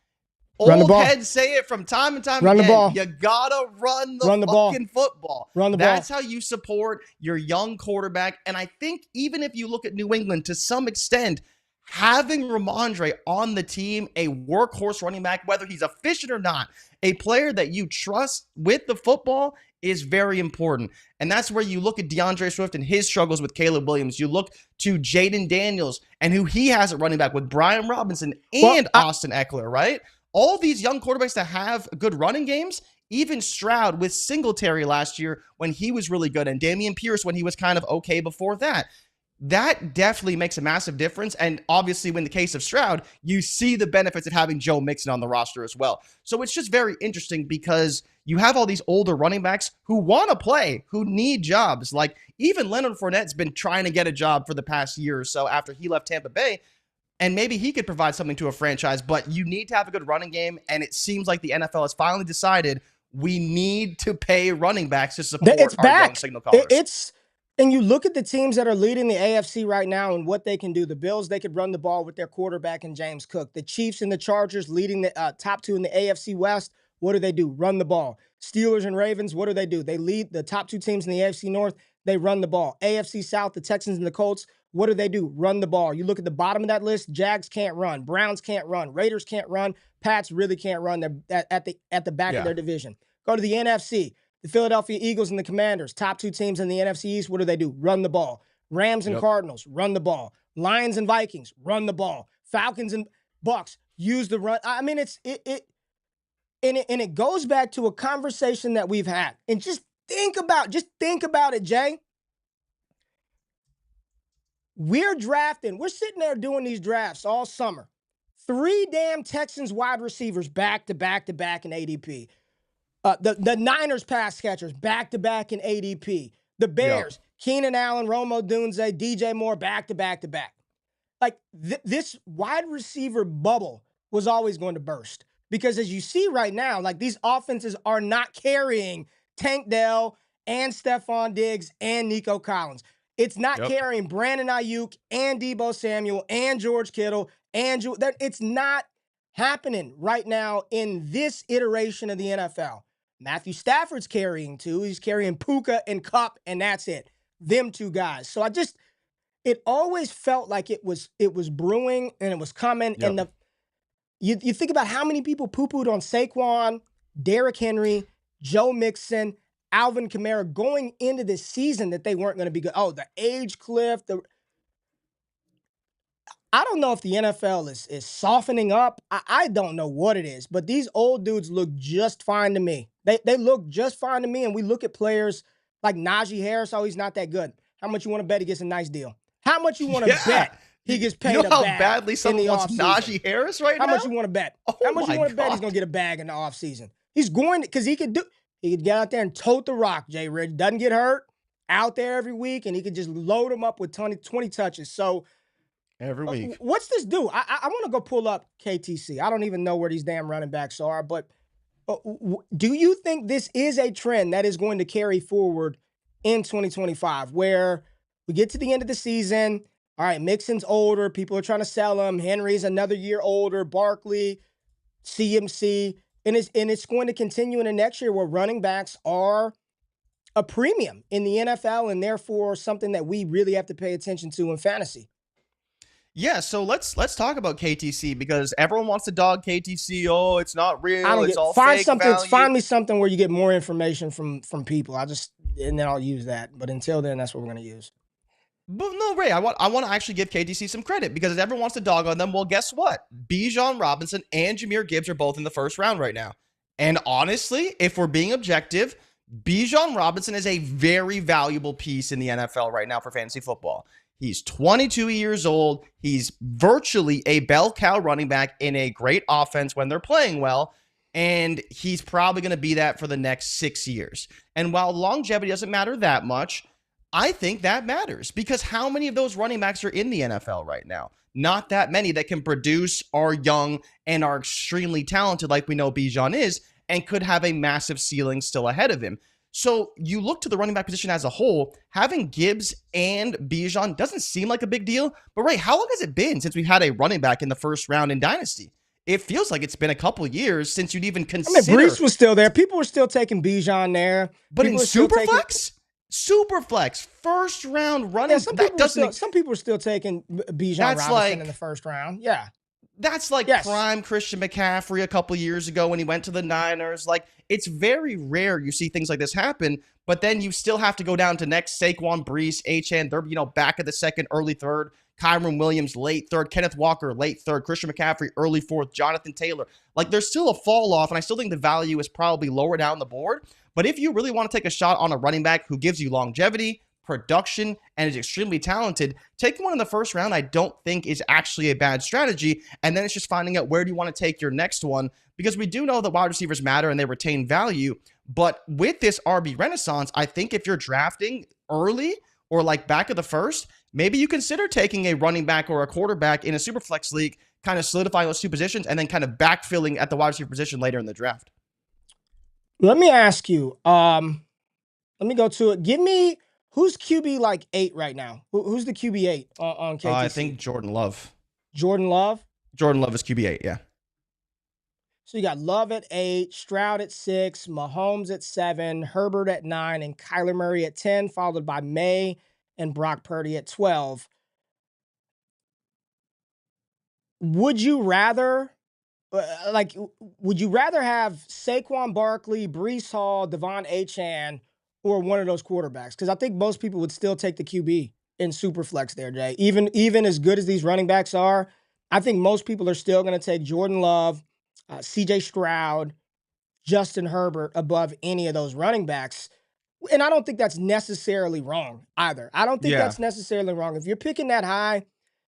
[SPEAKER 3] Old heads say it from time and time again. The ball. You gotta run the fucking football. That's how you support your young quarterback. And I think even if you look at New England to some extent, having Ramondre on the team, a workhorse running back, whether he's efficient or not, a player that you trust with the football is very important. And that's where you look at DeAndre Swift and his struggles with Caleb Williams. You look to Jaden Daniels and who he has at running back with Brian Robinson and Austin Eckler, right? All these young quarterbacks that have good running games, even Stroud with Singletary last year when he was really good, and Dameon Pierce when he was kind of okay before that. That definitely makes a massive difference. And obviously, in the case of Stroud, you see the benefits of having Joe Mixon on the roster as well. So it's just very interesting because you have all these older running backs who want to play, who need jobs. Like, even Leonard Fournette's been trying to get a job for the past year or so after he left Tampa Bay. And maybe he could provide something to a franchise, but you need to have a good running game. And it seems like the NFL has finally decided we need to pay running backs to support our young signal callers.
[SPEAKER 1] And you look at the teams that are leading the AFC right now and what they can do. The Bills, they could run the ball with their quarterback and James Cook. The Chiefs and the Chargers leading the top two in the AFC West. What do? Run the ball. Steelers and Ravens, what do? They lead the top two teams in the AFC North. They run the ball. AFC South, the Texans and the Colts, what do? Run the ball. You look at the bottom of that list, Jags can't run. Browns can't run. Raiders can't run. Pats really can't run. They're at the back of their division. Go to the NFC. The Philadelphia Eagles and the Commanders, top two teams in the NFC East, what do? Run the ball. Rams and Cardinals, run the ball. Lions and Vikings, run the ball. Falcons and Bucks, use the run. I mean, it goes back to a conversation that we've had. And just think about it, Jay. We're sitting there doing these drafts all summer. 3 damn Texans wide receivers back to back to back in ADP. The Niners pass catchers back-to-back in ADP. The Bears, Keenan Allen, Romo Dunze, DJ Moore back-to-back to back. Like, this wide receiver bubble was always going to burst. Because as you see right now, like, these offenses are not carrying Tank Dell and Stephon Diggs and Nico Collins. It's not carrying Brandon Ayuk and Deebo Samuel and George Kittle and it's not happening right now in this iteration of the NFL. Matthew Stafford's carrying 2. He's carrying Puka and Kupp, and that's it. Them 2 guys. So it always felt like it was brewing and it was coming.
[SPEAKER 3] Yep.
[SPEAKER 1] And you think about how many people poo-pooed on Saquon, Derrick Henry, Joe Mixon, Alvin Kamara going into this season that they weren't going to be good. Oh, the age cliff. I don't know if the NFL is softening up. I don't know what it is, but these old dudes look just fine to me. They look just fine to me, and we look at players like Najee Harris. Oh, he's not that good. How much you want to bet he gets a nice deal? How much you want to bet he gets paid
[SPEAKER 3] You know
[SPEAKER 1] a
[SPEAKER 3] how
[SPEAKER 1] bag
[SPEAKER 3] badly
[SPEAKER 1] in
[SPEAKER 3] someone
[SPEAKER 1] the
[SPEAKER 3] wants
[SPEAKER 1] offseason?
[SPEAKER 3] Najee Harris right
[SPEAKER 1] How
[SPEAKER 3] now?
[SPEAKER 1] much you want to bet?
[SPEAKER 3] Oh
[SPEAKER 1] How much you
[SPEAKER 3] my
[SPEAKER 1] want to bet he's
[SPEAKER 3] God.
[SPEAKER 1] going to get a bag in the offseason? He's going to, because he could get out there and tote the rock, JRich. Doesn't get hurt, out there every week, and he could just load him up with 20 touches. So
[SPEAKER 3] Every week.
[SPEAKER 1] what's this do? I want to go pull up KTC. I don't even know where these damn running backs are, but do you think this is a trend that is going to carry forward in 2025, where we get to the end of the season? All right, Mixon's older. People are trying to sell him. Henry's another year older. Barkley, CMC. And it's going to continue in the next year where running backs are a premium in the NFL and therefore something that we really have to pay attention to in fantasy.
[SPEAKER 3] Yeah, so let's talk about KTC because everyone wants to dog KTC. Oh, it's not real.
[SPEAKER 1] I don't
[SPEAKER 3] It's
[SPEAKER 1] get
[SPEAKER 3] all
[SPEAKER 1] find
[SPEAKER 3] fake
[SPEAKER 1] something.
[SPEAKER 3] value.
[SPEAKER 1] Find me something where you get more information from people. And then I'll use that. But until then, that's what we're gonna use.
[SPEAKER 3] But no, Ray, I want to actually give KTC some credit because everyone wants to dog on them. Well, guess what? Bijan Robinson and Jahmyr Gibbs are both in the first round right now. And honestly, if we're being objective, Bijan Robinson is a very valuable piece in the NFL right now for fantasy football. He's 22 years old. He's virtually a bell cow running back in a great offense when they're playing well. And he's probably going to be that for the next 6 years. And while longevity doesn't matter that much, I think that matters because how many of those running backs are in the NFL right now? Not that many that can produce, are young, and are extremely talented like we know Bijan is and could have a massive ceiling still ahead of him. So you look to the running back position as a whole, having Gibbs and Bijan doesn't seem like a big deal. But Ray, how long has it been since we've had a running back in the first round in Dynasty? It feels like it's been a couple of years since you'd even consider.
[SPEAKER 1] I mean, Brees was still there. People were still taking Bijan there.
[SPEAKER 3] But
[SPEAKER 1] People
[SPEAKER 3] in
[SPEAKER 1] were still
[SPEAKER 3] Superflex? Superflex, first round running.
[SPEAKER 1] Yeah, some people were still taking Bijan Robinson in the first round. Yeah.
[SPEAKER 3] That's like prime Christian McCaffrey a couple years ago when he went to the Niners. Like, it's very rare you see things like this happen, but then you still have to go down to next Saquon, Brees, Achane. They're, back at the second, early third. Kyron Williams, late third. Kenneth Walker, late third. Christian McCaffrey, early fourth. Jonathan Taylor. Like, there's still a fall off, and I still think the value is probably lower down the board. But if you really want to take a shot on a running back who gives you longevity, production, and is extremely talented, taking one in the first round I don't think is actually a bad strategy. And then it's just finding out where do you want to take your next one, because we do know that wide receivers matter and they retain value. But with this RB renaissance, I think if you're drafting early or like back of the first, maybe you consider taking a running back or a quarterback in a super flex league, kind of solidifying those two positions and then kind of backfilling at the wide receiver position later in the draft.
[SPEAKER 1] Let me ask you, let me go to it. Give me, who's QB like 8 right now? Who's the QB 8 on KTC?
[SPEAKER 3] I think Jordan Love.
[SPEAKER 1] Jordan Love?
[SPEAKER 3] Jordan Love is QB 8, yeah.
[SPEAKER 1] So you got Love at 8, Stroud at 6, Mahomes at 7, Herbert at 9, and Kyler Murray at 10, followed by May and Brock Purdy at 12. Would you rather have Saquon Barkley, Brees Hall, Devon Achane, or one of those quarterbacks? Because I think most people would still take the QB in Superflex there, Jay. Even as good as these running backs are, I think most people are still going to take Jordan Love, CJ Stroud, Justin Herbert above any of those running backs. And I don't think that's necessarily wrong either. I don't think that's necessarily wrong. If you're picking that high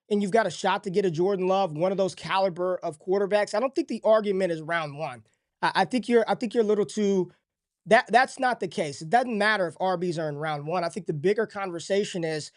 [SPEAKER 1] and you've got a shot to get a Jordan Love, one of those caliber of quarterbacks, I don't think the argument is round one. I think you're a little too. That's not the case. It doesn't matter if RBs are in round one. I think the bigger conversation is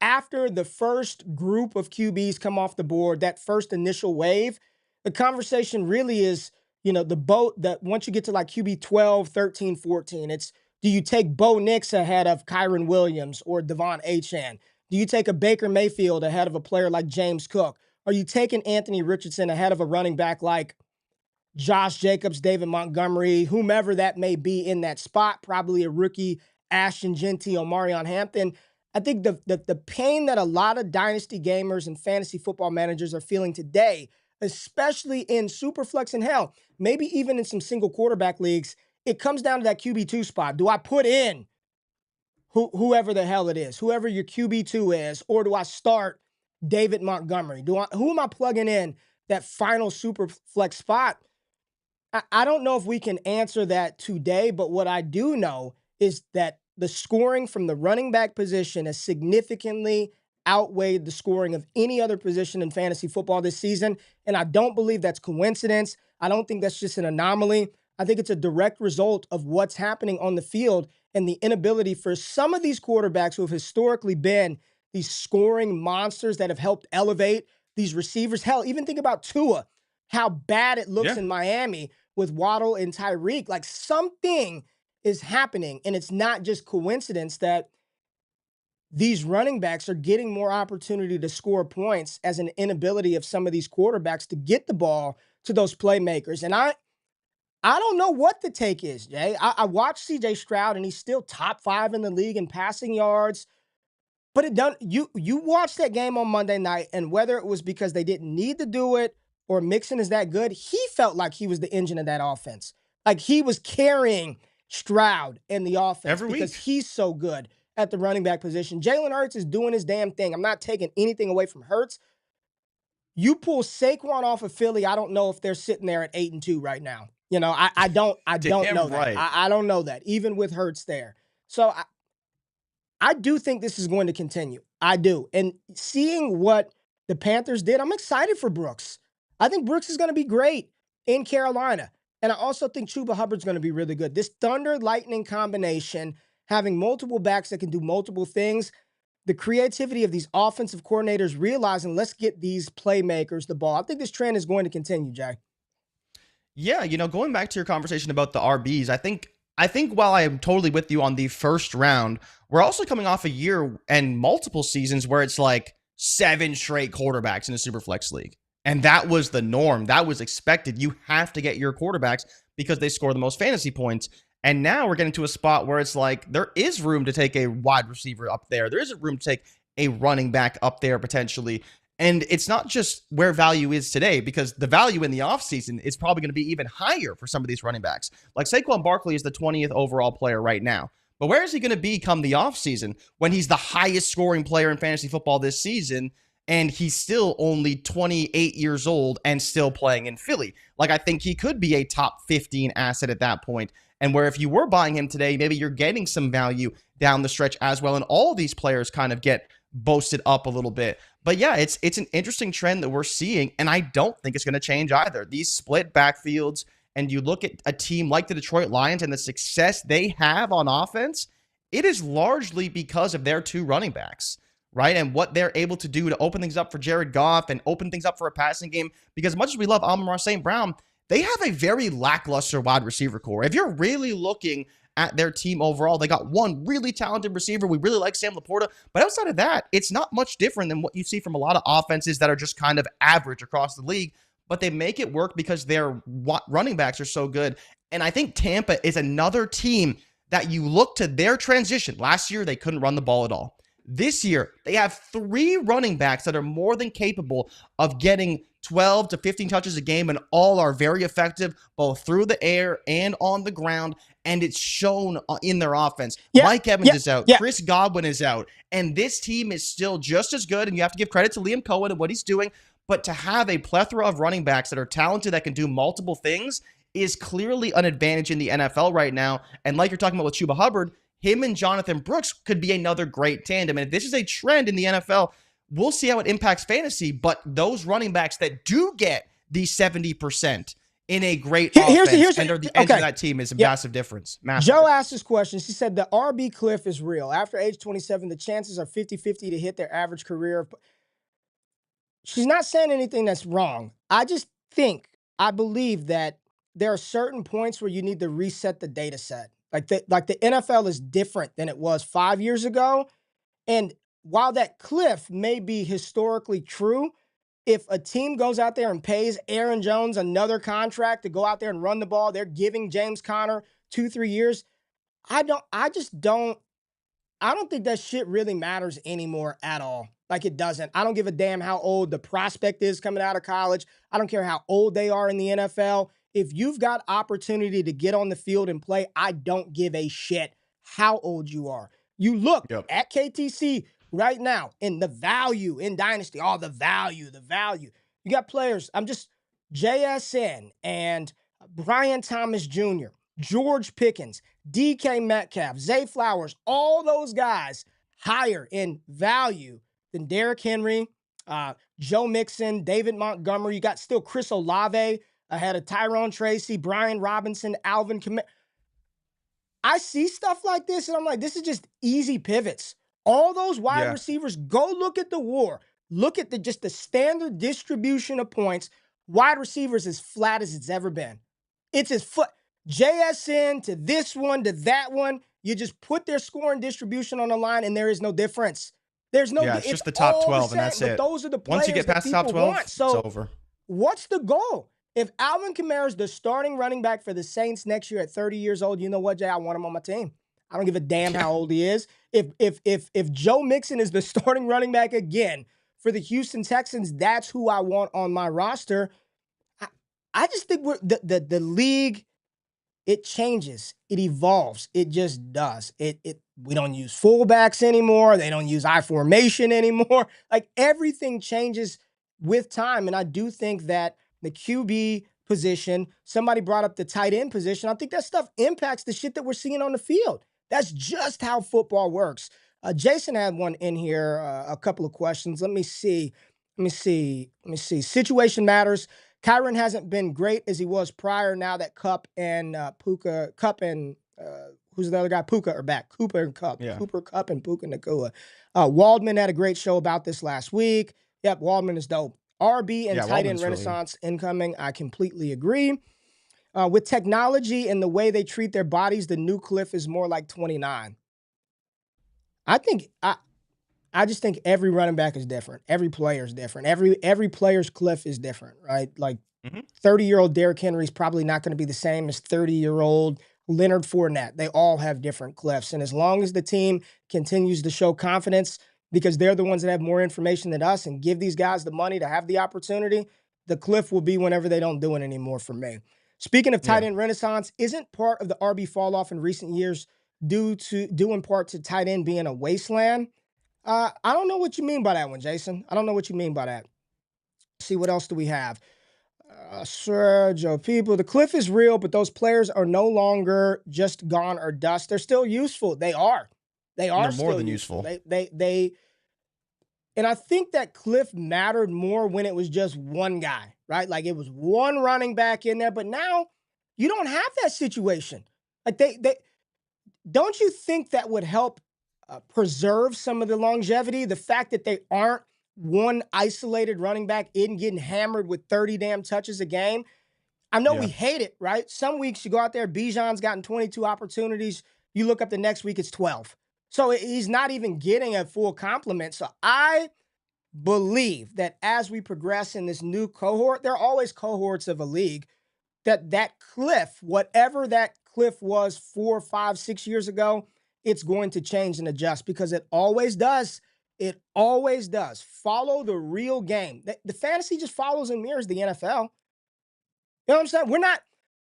[SPEAKER 1] after the first group of QBs come off the board, that first initial wave, the conversation really is, the boat that once you get to like QB 12, 13, 14, it's, do you take Bo Nix ahead of Kyron Williams or Devon Achane? Do you take a Baker Mayfield ahead of a player like James Cook? Are you taking Anthony Richardson ahead of a running back like Josh Jacobs, David Montgomery, whomever that may be in that spot? Probably a rookie, Ashton Genty, Omarion Hampton. I think the pain that a lot of dynasty gamers and fantasy football managers are feeling today, especially in Superflex and hell, maybe even in some single quarterback leagues, it comes down to that QB2 spot. Do I put in whoever the hell it is, whoever your QB2 is, or do I start David Montgomery? Who am I plugging in that final Superflex spot? I don't know if we can answer that today, but what I do know is that the scoring from the running back position has significantly outweighed the scoring of any other position in fantasy football this season. And I don't believe that's coincidence. I don't think that's just an anomaly. I think it's a direct result of what's happening on the field and the inability for some of these quarterbacks who have historically been these scoring monsters that have helped elevate these receivers. Hell, even think about Tua, how bad it looks in Miami with Waddle and Tyreek. Like, something is happening, and it's not just coincidence that these running backs are getting more opportunity to score points as an inability of some of these quarterbacks to get the ball to those playmakers. And I don't know what the take is, Jay. I watched CJ Stroud, and he's still top 5 in the league in passing yards. But you watched that game on Monday night, and whether it was because they didn't need to do it or Mixon is that good, he felt like he was the engine of that offense. Like, he was carrying Stroud in the offense because he's so good at the running back position. Jalen Hurts is doing his damn thing. I'm not taking anything away from Hurts. You pull Saquon off of Philly, I don't know if they're sitting there at 8-2 right now. You know, I don't know that. I don't know that, even with Hurts there. So I do think this is going to continue. I do. And seeing what the Panthers did, I'm excited for Brooks. I think Brooks is going to be great in Carolina. And I also think Chuba Hubbard's going to be really good. This Thunder-Lightning combination, having multiple backs that can do multiple things, the creativity of these offensive coordinators realizing, let's get these playmakers the ball. I think this trend is going to continue, Jay.
[SPEAKER 3] Yeah, going back to your conversation about the RBs, I think while I am totally with you on the first round, we're also coming off a year and multiple seasons where it's like 7 straight quarterbacks in a Superflex league. And that was the norm. That was expected. You have to get your quarterbacks because they score the most fantasy points. And now we're getting to a spot where it's like there is room to take a wide receiver up there. There is room to take a running back up there potentially. And it's not just where value is today, because the value in the offseason is probably going to be even higher for some of these running backs. Like Saquon Barkley is the 20th overall player right now. But where is he going to be come the offseason when he's the highest scoring player in fantasy football this season? And he's still only 28 years old and still playing in Philly. Like, I think he could be a top 15 asset at that point. And where if you were buying him today, maybe you're getting some value down the stretch as well. And all these players kind of get boasted up a little bit. But yeah, it's an interesting trend that we're seeing. And I don't think it's going to change either. These split backfields, and you look at a team like the Detroit Lions and the success they have on offense, it is largely because of their 2 running backs. Right? And what they're able to do to open things up for Jared Goff and open things up for a passing game. Because as much as we love Amon-Ra St. Brown, they have a very lackluster wide receiver core. If you're really looking at their team overall, they got one really talented receiver. We really like Sam Laporta. But outside of that, it's not much different than what you see from a lot of offenses that are just kind of average across the league. But they make it work because their running backs are so good. And I think Tampa is another team that you look to their transition. Last year, they couldn't run the ball at all. This year, they have 3 running backs that are more than capable of getting 12 to 15 touches a game, and all are very effective both through the air and on the ground, and it's shown in their offense. Mike Evans is out. Chris Godwin is out, and this team is still just as good, and you have to give credit to Liam Cohen and what he's doing, but to have a plethora of running backs that are talented that can do multiple things is clearly an advantage in the NFL right now, and like you're talking about with Chuba Hubbard, him and Jonathan Brooks could be another great tandem. And if this is a trend in the NFL, we'll see how it impacts fantasy. But those running backs that do get the 70% in a great offense and are the edge of that team is a massive difference. Massive
[SPEAKER 1] Joe
[SPEAKER 3] difference.
[SPEAKER 1] asked this question. She said the RB cliff is real. After age 27, the chances are 50-50 to hit their average career. She's not saying anything that's wrong. I believe that there are certain points where you need to reset the data set. Like the NFL is different than it was 5 years ago. And while that cliff may be historically true, if a team goes out there and pays Aaron Jones another contract to go out there and run the ball, they're giving James Conner 2-3 years. I just don't I don't think that shit really matters anymore at all. Like it doesn't. I don't give a damn how old the prospect is coming out of college. I don't care how old they are in the NFL. If you've got opportunity to get on the field and play, I don't give a shit how old you are. You look
[SPEAKER 3] Yep.
[SPEAKER 1] at KTC right now in the value in Dynasty. Oh, the value, the value. You got players. I'm just JSN and Brian Thomas Jr., George Pickens, DK Metcalf, Zay Flowers, all those guys higher in value than Derrick Henry, Joe Mixon, David Montgomery. You got still Chris Olave ahead of Tyrone Tracy, Brian Robinson, Alvin Kamara. I see stuff like this, and I'm like, this is just easy pivots. All those wide receivers, go look at the war. Look at just the standard distribution of points. Wide receivers as flat as it's ever been. It's as JSN to this one to that one. You just put their scoring distribution on the line, and there is no difference. There's no.
[SPEAKER 3] It's just the top 12, and that's it.
[SPEAKER 1] But those are the players
[SPEAKER 3] once you get past the top 12,
[SPEAKER 1] So
[SPEAKER 3] it's over.
[SPEAKER 1] What's the goal? If Alvin Kamara is the starting running back for the Saints next year at 30 years old, you know what, Jay? I want him on my team. I don't give a damn how old he is. If Joe Mixon is the starting running back again for the Houston Texans, that's who I want on my roster. I just think the league, it changes, it evolves, it just does. We don't use fullbacks anymore. They don't use I formation anymore. Like everything changes with time, and I do think that the QB position, somebody brought up the tight end position. I think that stuff impacts the shit that we're seeing on the field. That's just how football works. Jason had one in here, a couple of questions. Let me see. Situation matters. Kyron hasn't been great as he was prior. Now that Kupp and who's the other guy? Puka are back. Cooper and Kupp.
[SPEAKER 3] Yeah.
[SPEAKER 1] Cooper, Kupp, and Puka Nacua. Waldman had a great show about this last week. Yep, Waldman is dope. RB and tight end renaissance incoming. I completely agree. With technology and the way they treat their bodies, the new Cliff is more like 29. I just think every running back is different. Every player is different. Every player's Cliff is different, right? Like 30-year-old Derrick Henry is probably not going to be the same as 30-year-old Leonard Fournette. They all have different Cliffs. And as long as the team continues to show confidence, because they're the ones that have more information than us, and give these guys the money to have the opportunity, the Cliff will be whenever they don't do it anymore for me. Speaking of tight end renaissance, isn't part of the RB fall off in recent years due in part to tight end being a wasteland? I don't know what you mean by that one, Jason. I don't know what you mean by that. See, what else do we have? Sergio, people, the Cliff is real, but those players are no longer just gone or dust. They're still useful. They are. They're
[SPEAKER 3] more than useful.
[SPEAKER 1] They and I think that Cliff mattered more when it was just one guy, right? Like it was one running back in there, but now you don't have that situation. Like they don't you think that would help preserve some of the longevity? The fact that they aren't one isolated running back in getting hammered with 30 damn touches a game. I know we hate it, right? Some weeks you go out there, Bijan's gotten 22 opportunities. You look up the next week, it's 12. So he's not even getting a full complement. So I believe that as we progress in this new cohort, there are always cohorts of a league, that cliff, whatever that cliff was 4, 5, 6 years ago, it's going to change and adjust because it always does. It always does. Follow the real game. The fantasy just follows and mirrors the NFL. You know what I'm saying?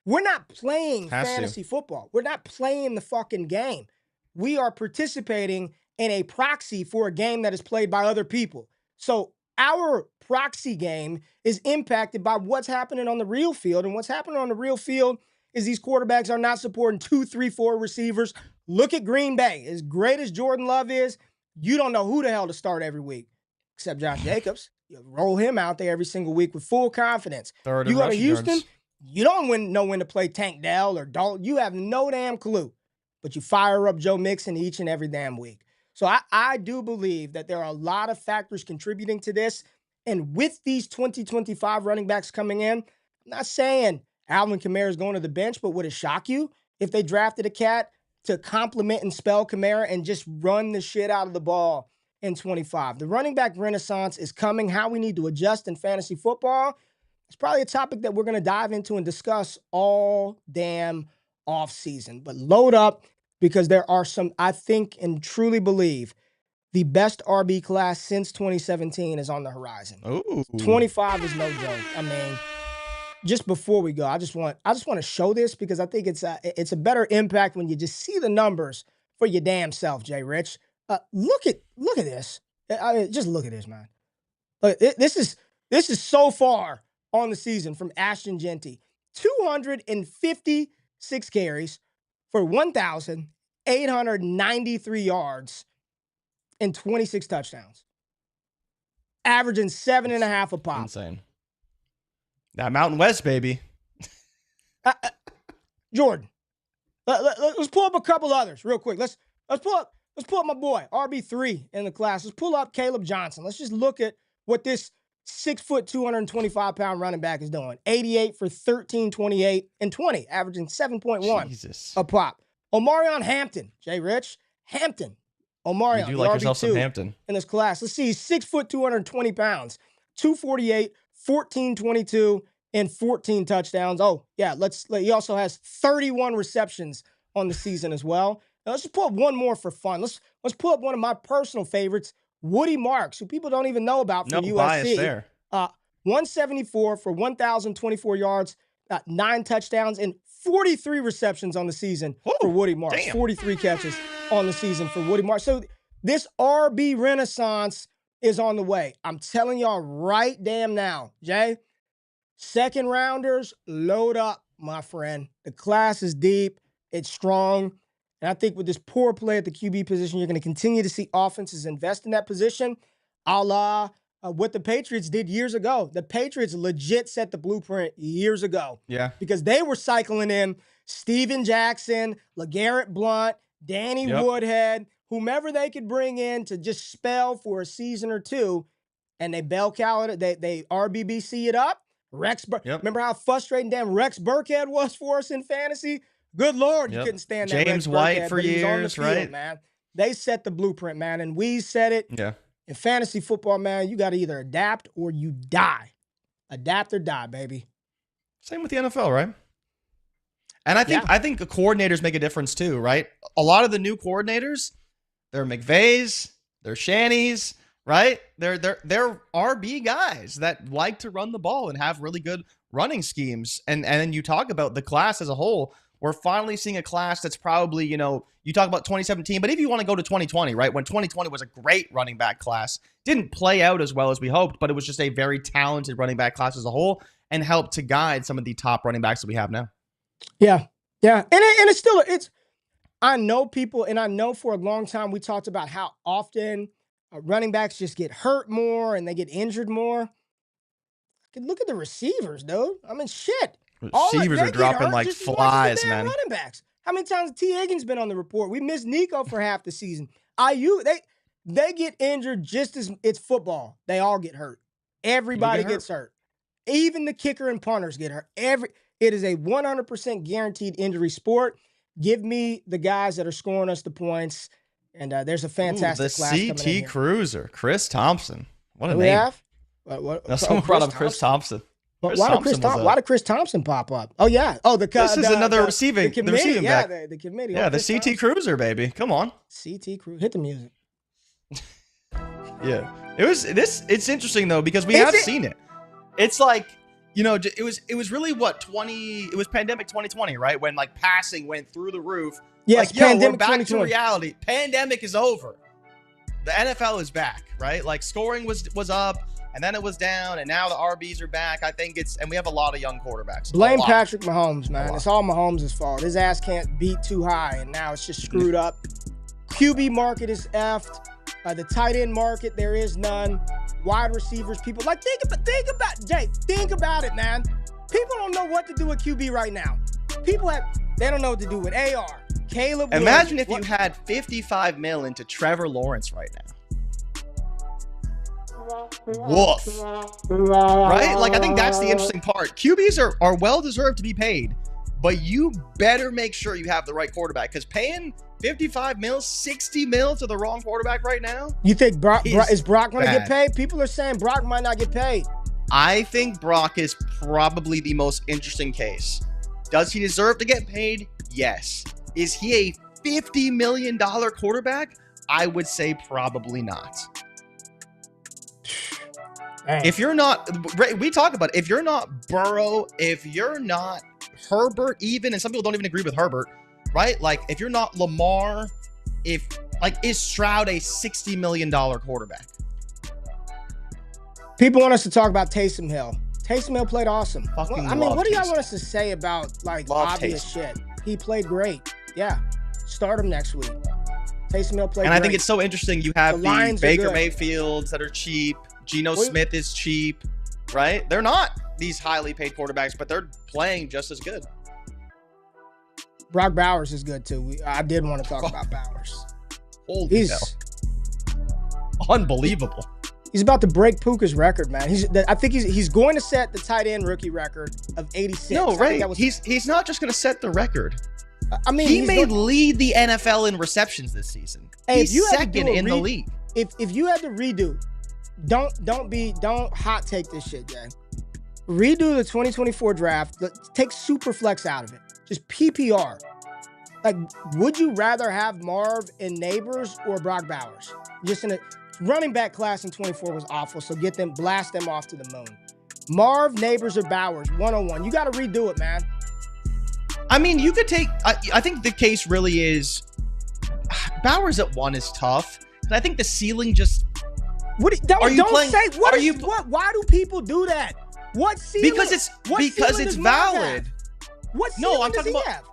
[SPEAKER 1] We're not playing fantasy football. We're not playing the fucking game. We are participating in a proxy for a game that is played by other people. So our proxy game is impacted by what's happening on the real field. And what's happening on the real field is these quarterbacks are not supporting 2, 3, 4 receivers. Look at Green Bay. As great as Jordan Love is, you don't know who the hell to start every week, except Josh Jacobs. You roll him out there every single week with full confidence. You go to Houston, you don't know when to play Tank Dell or Dalton. You have no damn clue. But you fire up Joe Mixon each and every damn week. So I do believe that there are a lot of factors contributing to this. And with these 2025 running backs coming in, I'm not saying Alvin Kamara is going to the bench, but would it shock you if they drafted a cat to complement and spell Kamara and just run the shit out of the ball in 25? The running back renaissance is coming. How we need to adjust in fantasy football, it's probably a topic that we're going to dive into and discuss all damn off season. But load up. because there are some, I think and truly believe, the best RB class since 2017 is on the horizon.
[SPEAKER 3] Ooh.
[SPEAKER 1] 25 is no joke. I mean, just before we go, I just want to show this because I think it's a better impact when you just see the numbers for your damn self, JRich. Look at this. Just look at this, man. Look, this is so far on the season from Ashton Genty. 256 carries for 1,893 yards and 26 touchdowns. Averaging 7.5 a pop.
[SPEAKER 3] Insane. That Mountain West, baby.
[SPEAKER 1] Jordan, let's pull up a couple others real quick. Let's pull up my boy, RB3 in the class. Let's pull up Caleb Johnson. Let's just look at what this 6 foot, 225-pound running back is doing. 88 for 13, 28, and 20, averaging 7.1 a pop. Omarion Hampton, JRich. Hampton. Omarion,
[SPEAKER 3] you do like yourself some Hampton
[SPEAKER 1] in this class. Let's see, 6 foot, 220 pounds, 248, 14, 22, and 14 touchdowns. Oh, yeah, he also has 31 receptions on the season as well. Now, let's just pull up one more for fun. Let's pull up one of my personal favorites, Woody Marks, who people don't even know about from USC.
[SPEAKER 3] Bias there.
[SPEAKER 1] 174 for 1,024 yards, 9 touchdowns, and 43 receptions on the season for Woody Marks.
[SPEAKER 3] Damn.
[SPEAKER 1] 43 catches on the season for Woody Marks. So this RB renaissance is on the way. I'm telling y'all right damn now, Jay. Second rounders, load up, my friend. The class is deep. It's strong. And I think with this poor play at the QB position, you're going to continue to see offenses invest in that position, a la what the Patriots did years ago. The Patriots legit set the blueprint years ago.
[SPEAKER 3] Yeah.
[SPEAKER 1] Because they were cycling in Steven Jackson, LeGarrette Blount, Danny Woodhead, whomever they could bring in to just spell for a season or two, and they bell cow it. They RBBC it up. Remember how frustrating damn Rex Burkhead was for us in fantasy? Good Lord, you couldn't stand that.
[SPEAKER 3] James
[SPEAKER 1] Rex
[SPEAKER 3] White
[SPEAKER 1] Burkhead,
[SPEAKER 3] for years,
[SPEAKER 1] on the field,
[SPEAKER 3] right?
[SPEAKER 1] Man, they set the blueprint, man, and we said it.
[SPEAKER 3] Yeah.
[SPEAKER 1] In fantasy football, man, you got to either adapt or you die. Adapt or die, baby.
[SPEAKER 3] Same with the NFL, right? And I think the coordinators make a difference too, right? A lot of the new coordinators, they're McVays, they're Shannies, right? They're RB guys that like to run the ball and have really good running schemes. And then you talk about the class as a whole. We're finally seeing a class that's probably, you talk about 2017, but if you want to go to 2020, right? When 2020 was a great running back class, didn't play out as well as we hoped, but it was just a very talented running back class as a whole and helped to guide some of the top running backs that we have now.
[SPEAKER 1] Yeah. And it's I know people, and I know for a long time we talked about how often running backs just get hurt more and they get injured more. Look at the receivers, dude. I mean, shit.
[SPEAKER 3] Receivers are dropping like flies, man.
[SPEAKER 1] Running backs. How many times has T. Higgins been on the report? We missed Nico for half the season. IU, they get injured just as it's football. They all get hurt. Everybody gets hurt. Even the kicker and punters get hurt. It is a 100% guaranteed injury sport. Give me the guys that are scoring us the points. And there's a fantastic class coming in
[SPEAKER 3] the
[SPEAKER 1] here.
[SPEAKER 3] CT Cruiser, Chris Thompson. What a
[SPEAKER 1] Who we
[SPEAKER 3] name.
[SPEAKER 1] have?
[SPEAKER 3] Someone brought up Chris Thompson.
[SPEAKER 1] Why did Chris Thompson pop up? Oh, yeah. Oh,
[SPEAKER 3] this is another receiving
[SPEAKER 1] committee.
[SPEAKER 3] back.
[SPEAKER 1] The committee.
[SPEAKER 3] Yeah, the CT
[SPEAKER 1] Thompson.
[SPEAKER 3] Cruiser, baby. Come on.
[SPEAKER 1] CT Cruiser. Hit the music.
[SPEAKER 3] Yeah. It's interesting, though, because we have seen it. It's like, it was really it was pandemic 2020, right? When like passing went through the roof.
[SPEAKER 1] Yes,
[SPEAKER 3] like,
[SPEAKER 1] pandemic
[SPEAKER 3] we're back
[SPEAKER 1] 2020.
[SPEAKER 3] to reality. Pandemic is over. The NFL is back, right? Like scoring was up. And then it was down, and now the RBs are back. I think and we have a lot of young quarterbacks.
[SPEAKER 1] Blame Patrick Mahomes, man. It's all Mahomes' fault. His ass can't beat too high, and now it's just screwed up. QB market is effed. The tight end market, there is none. Wide receivers, people like think about it, man. People don't know what to do with QB right now. They don't know what to do with AR. Caleb.
[SPEAKER 3] Imagine if you had $55 million into Trevor Lawrence right now. Woof. Right? Like, I think that's the interesting part. QBs are well deserved to be paid, but you better make sure you have the right quarterback, because paying $55 million, $60 million to the wrong quarterback right now.
[SPEAKER 1] You think is Brock going to get paid? People are saying Brock might not get paid.
[SPEAKER 3] I think Brock is probably the most interesting case. Does he deserve to get paid? Yes. Is he a $50 million quarterback? I would say probably not.
[SPEAKER 1] Dang.
[SPEAKER 3] If you're not, we talk about it, if you're not Burrow, if you're not Herbert even, and some people don't even agree with Herbert, right? Like, if you're not Lamar, is Stroud a $60 million quarterback?
[SPEAKER 1] People want us to talk about Taysom Hill. Taysom Hill played awesome. What do y'all
[SPEAKER 3] Taysom.
[SPEAKER 1] want us to say about obvious shit? He played great. Yeah. Start him next week. Taysom Hill played great.
[SPEAKER 3] And I think it's so interesting. You have the Baker Mayfields that are cheap. Geno Smith is cheap, right? They're not these highly paid quarterbacks, but they're playing just as good.
[SPEAKER 1] Brock Bowers is good too. I did want to talk about Bowers.
[SPEAKER 3] Holy hell. Unbelievable.
[SPEAKER 1] He's about to break Puka's record, man. I think he's going to set the tight end rookie record of 86.
[SPEAKER 3] No, right. He's not just going to set the record.
[SPEAKER 1] I mean,
[SPEAKER 3] he may lead the NFL in receptions this season.
[SPEAKER 1] Hey,
[SPEAKER 3] he's second in the league.
[SPEAKER 1] If you had to redo, don't hot take this shit, gang. Redo the 2024 draft. Take Superflex out of it. Just PPR. Like, would you rather have Marv and Neighbors or Brock Bowers? Just in a running back class in 24 was awful, so blast them off to the moon. Marv, Neighbors, or Bowers, 101. You got to redo it, man.
[SPEAKER 3] I mean, you could take. I think the case really is Bowers at 1 is tough. I think the ceiling just.
[SPEAKER 1] Why do people do that? What ceiling?
[SPEAKER 3] Because it's valid.
[SPEAKER 1] What ceiling does he have?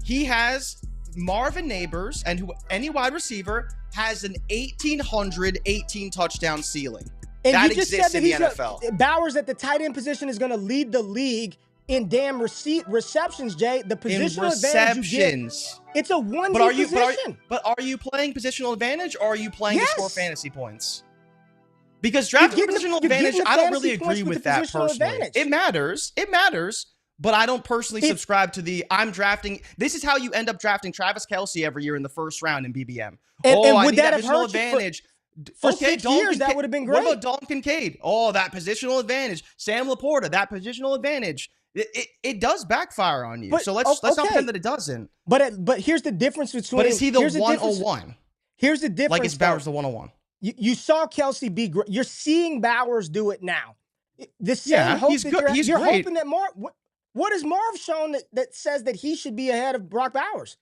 [SPEAKER 3] He has Marvin Neighbors, and any wide receiver has an 18 touchdown ceiling.
[SPEAKER 1] And
[SPEAKER 3] that
[SPEAKER 1] you just
[SPEAKER 3] exists
[SPEAKER 1] said that
[SPEAKER 3] in the NFL.
[SPEAKER 1] Bowers at the tight end position is going to lead the league in damn receptions, Jay. The positional advantage you get, it's a 1-2 position.
[SPEAKER 3] But are you playing positional advantage, or are you playing to score fantasy points? Because drafting positional advantage, I don't really agree with that personally. It matters, but I don't personally subscribe to I'm drafting. This is how you end up drafting Travis Kelce every year in the first round in BBM.
[SPEAKER 1] And
[SPEAKER 3] would that have hurt advantage?
[SPEAKER 1] For 6 years, that would have been great.
[SPEAKER 3] What about Dalton Kincaid? Oh, that positional advantage. Sam Laporta, that positional advantage. It does backfire on you. So let's not pretend that it doesn't.
[SPEAKER 1] But here's the difference between.
[SPEAKER 3] But is he the 101?
[SPEAKER 1] Here's the difference.
[SPEAKER 3] Like, is Bowers the 101?
[SPEAKER 1] You saw Kelce be great. You're seeing Bowers do it now. The same hope
[SPEAKER 3] he's
[SPEAKER 1] that
[SPEAKER 3] good.
[SPEAKER 1] You're
[SPEAKER 3] great.
[SPEAKER 1] hoping that Marv. What has Marv shown that says that he should be ahead of Brock Bowers?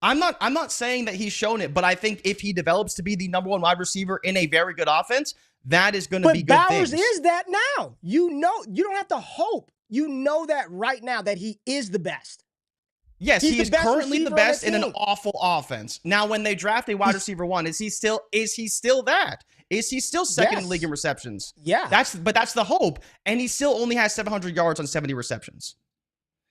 [SPEAKER 3] I'm not saying that he's shown it, but I think if he develops to be the number 1 wide receiver in a very good offense, that is going to be good things.
[SPEAKER 1] But Bowers is that now. You don't have to hope. You know that right now that he is the best.
[SPEAKER 3] Yes, he is currently the best in an awful offense. Now, when they draft a wide receiver 1, is he still that? Is he still second in league in receptions?
[SPEAKER 1] Yeah.
[SPEAKER 3] That's the hope. And he still only has 700 yards on 70 receptions.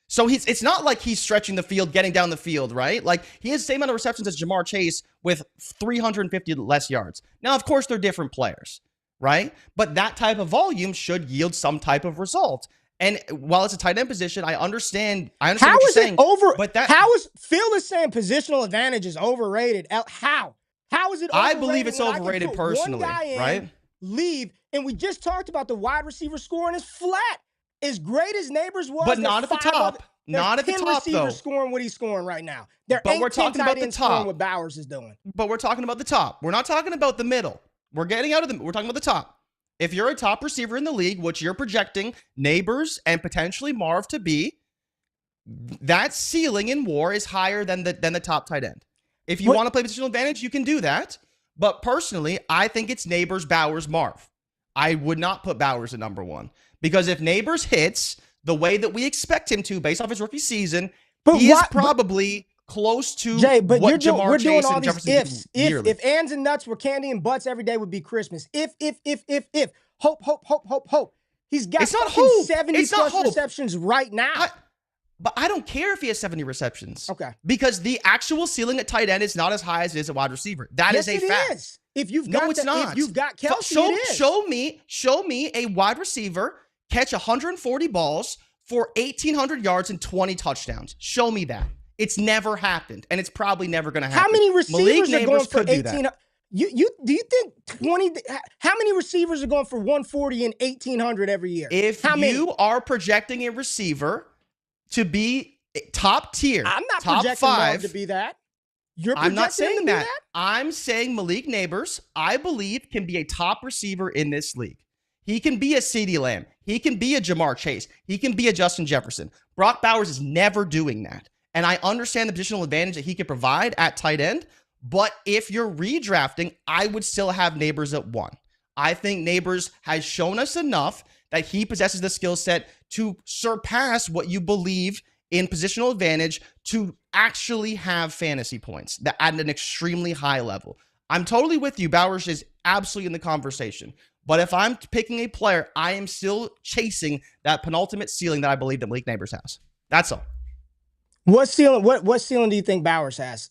[SPEAKER 3] So it's not like he's stretching the field, getting down the field, right? Like, he has the same amount of receptions as Jamar Chase with 350 less yards. Now, of course, they're different players, right? But that type of volume should yield some type of result. And while it's a tight end position, I understand what you're saying.
[SPEAKER 1] How is Phil is saying positional advantage is overrated? How? How is it overrated?
[SPEAKER 3] I believe it's overrated personally, right?
[SPEAKER 1] Leave, and we just talked about the wide receiver scoring is flat. As great as Neighbors was,
[SPEAKER 3] but not at the top. Not at the top, though.
[SPEAKER 1] Receivers scoring what he's scoring right now. But
[SPEAKER 3] we're talking about the top.
[SPEAKER 1] What Bowers is doing.
[SPEAKER 3] But we're talking about the top. We're not talking about the middle. We're talking about the top. If you're a top receiver in the league, which you're projecting Neighbors and potentially Marv to be, that ceiling in WAR is higher than the top tight end. If you want to play positional advantage, you can do that. But personally, I think it's Neighbors, Bowers, Marv. I would not put Bowers at number 1. Because if Neighbors hits the way that we expect him to based off his rookie season, he is probably close to what Jamar Chase and Jefferson did yearly.
[SPEAKER 1] If ands and nuts were candy and butts every day would be Christmas. If. Hope. He's got 70 plus receptions right now.
[SPEAKER 3] But I don't care if he has 70 receptions.
[SPEAKER 1] Okay.
[SPEAKER 3] Because the actual ceiling at tight end is not as high as it is at wide receiver. That is a fact.
[SPEAKER 1] Is. If you've got
[SPEAKER 3] not.
[SPEAKER 1] If you've got Kelce,
[SPEAKER 3] show me a wide receiver catch 140 balls for 1,800 yards and 20 touchdowns. Show me that. It's never happened, and it's probably never going to happen.
[SPEAKER 1] How many receivers are going for 1,800? Do you think 20? How many receivers are going for 140 and 1,800 every year?
[SPEAKER 3] If you are projecting a receiver to be top tier.
[SPEAKER 1] I'm not
[SPEAKER 3] top
[SPEAKER 1] projecting
[SPEAKER 3] five.
[SPEAKER 1] Marv to be that. You're
[SPEAKER 3] I'm not
[SPEAKER 1] projecting him
[SPEAKER 3] saying
[SPEAKER 1] to be
[SPEAKER 3] that. I'm saying Malik Neighbors, I believe, can be a top receiver in this league. He can be a CeeDee Lamb. He can be a Jamar Chase. He can be a Justin Jefferson. Brock Bowers is never doing that. And I understand the positional advantage that he can provide at tight end. But if you're redrafting, I would still have Neighbors at 1. I think Neighbors has shown us enough that he possesses the skill set to surpass what you believe in positional advantage to actually have fantasy points that at an extremely high level. I'm totally with you. Bowers is absolutely in the conversation. But if I'm picking a player, I am still chasing that penultimate ceiling that I believe that Malik Neighbors has. That's all.
[SPEAKER 1] What ceiling do you think Bowers has?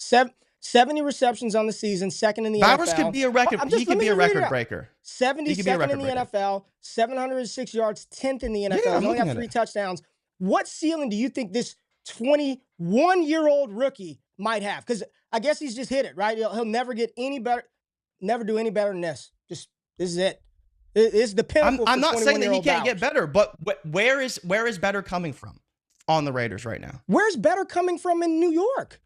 [SPEAKER 1] 70 receptions on the season, second in the NFL.
[SPEAKER 3] Bowers could be a record. He could be a record breaker.
[SPEAKER 1] 72nd in the NFL, 706 yards, 10th in the NFL.
[SPEAKER 3] Yeah,
[SPEAKER 1] He's only got 3 touchdowns. What ceiling do you think this 21-year-old rookie might have? Because I guess he's just hit it, right? He'll never get any better, never do any better than this. This is it. It's the pinnacle.
[SPEAKER 3] I'm not saying that he can't
[SPEAKER 1] Bowers.
[SPEAKER 3] get better, but where is better coming from on the Raiders right now?
[SPEAKER 1] Where's better coming from in New York?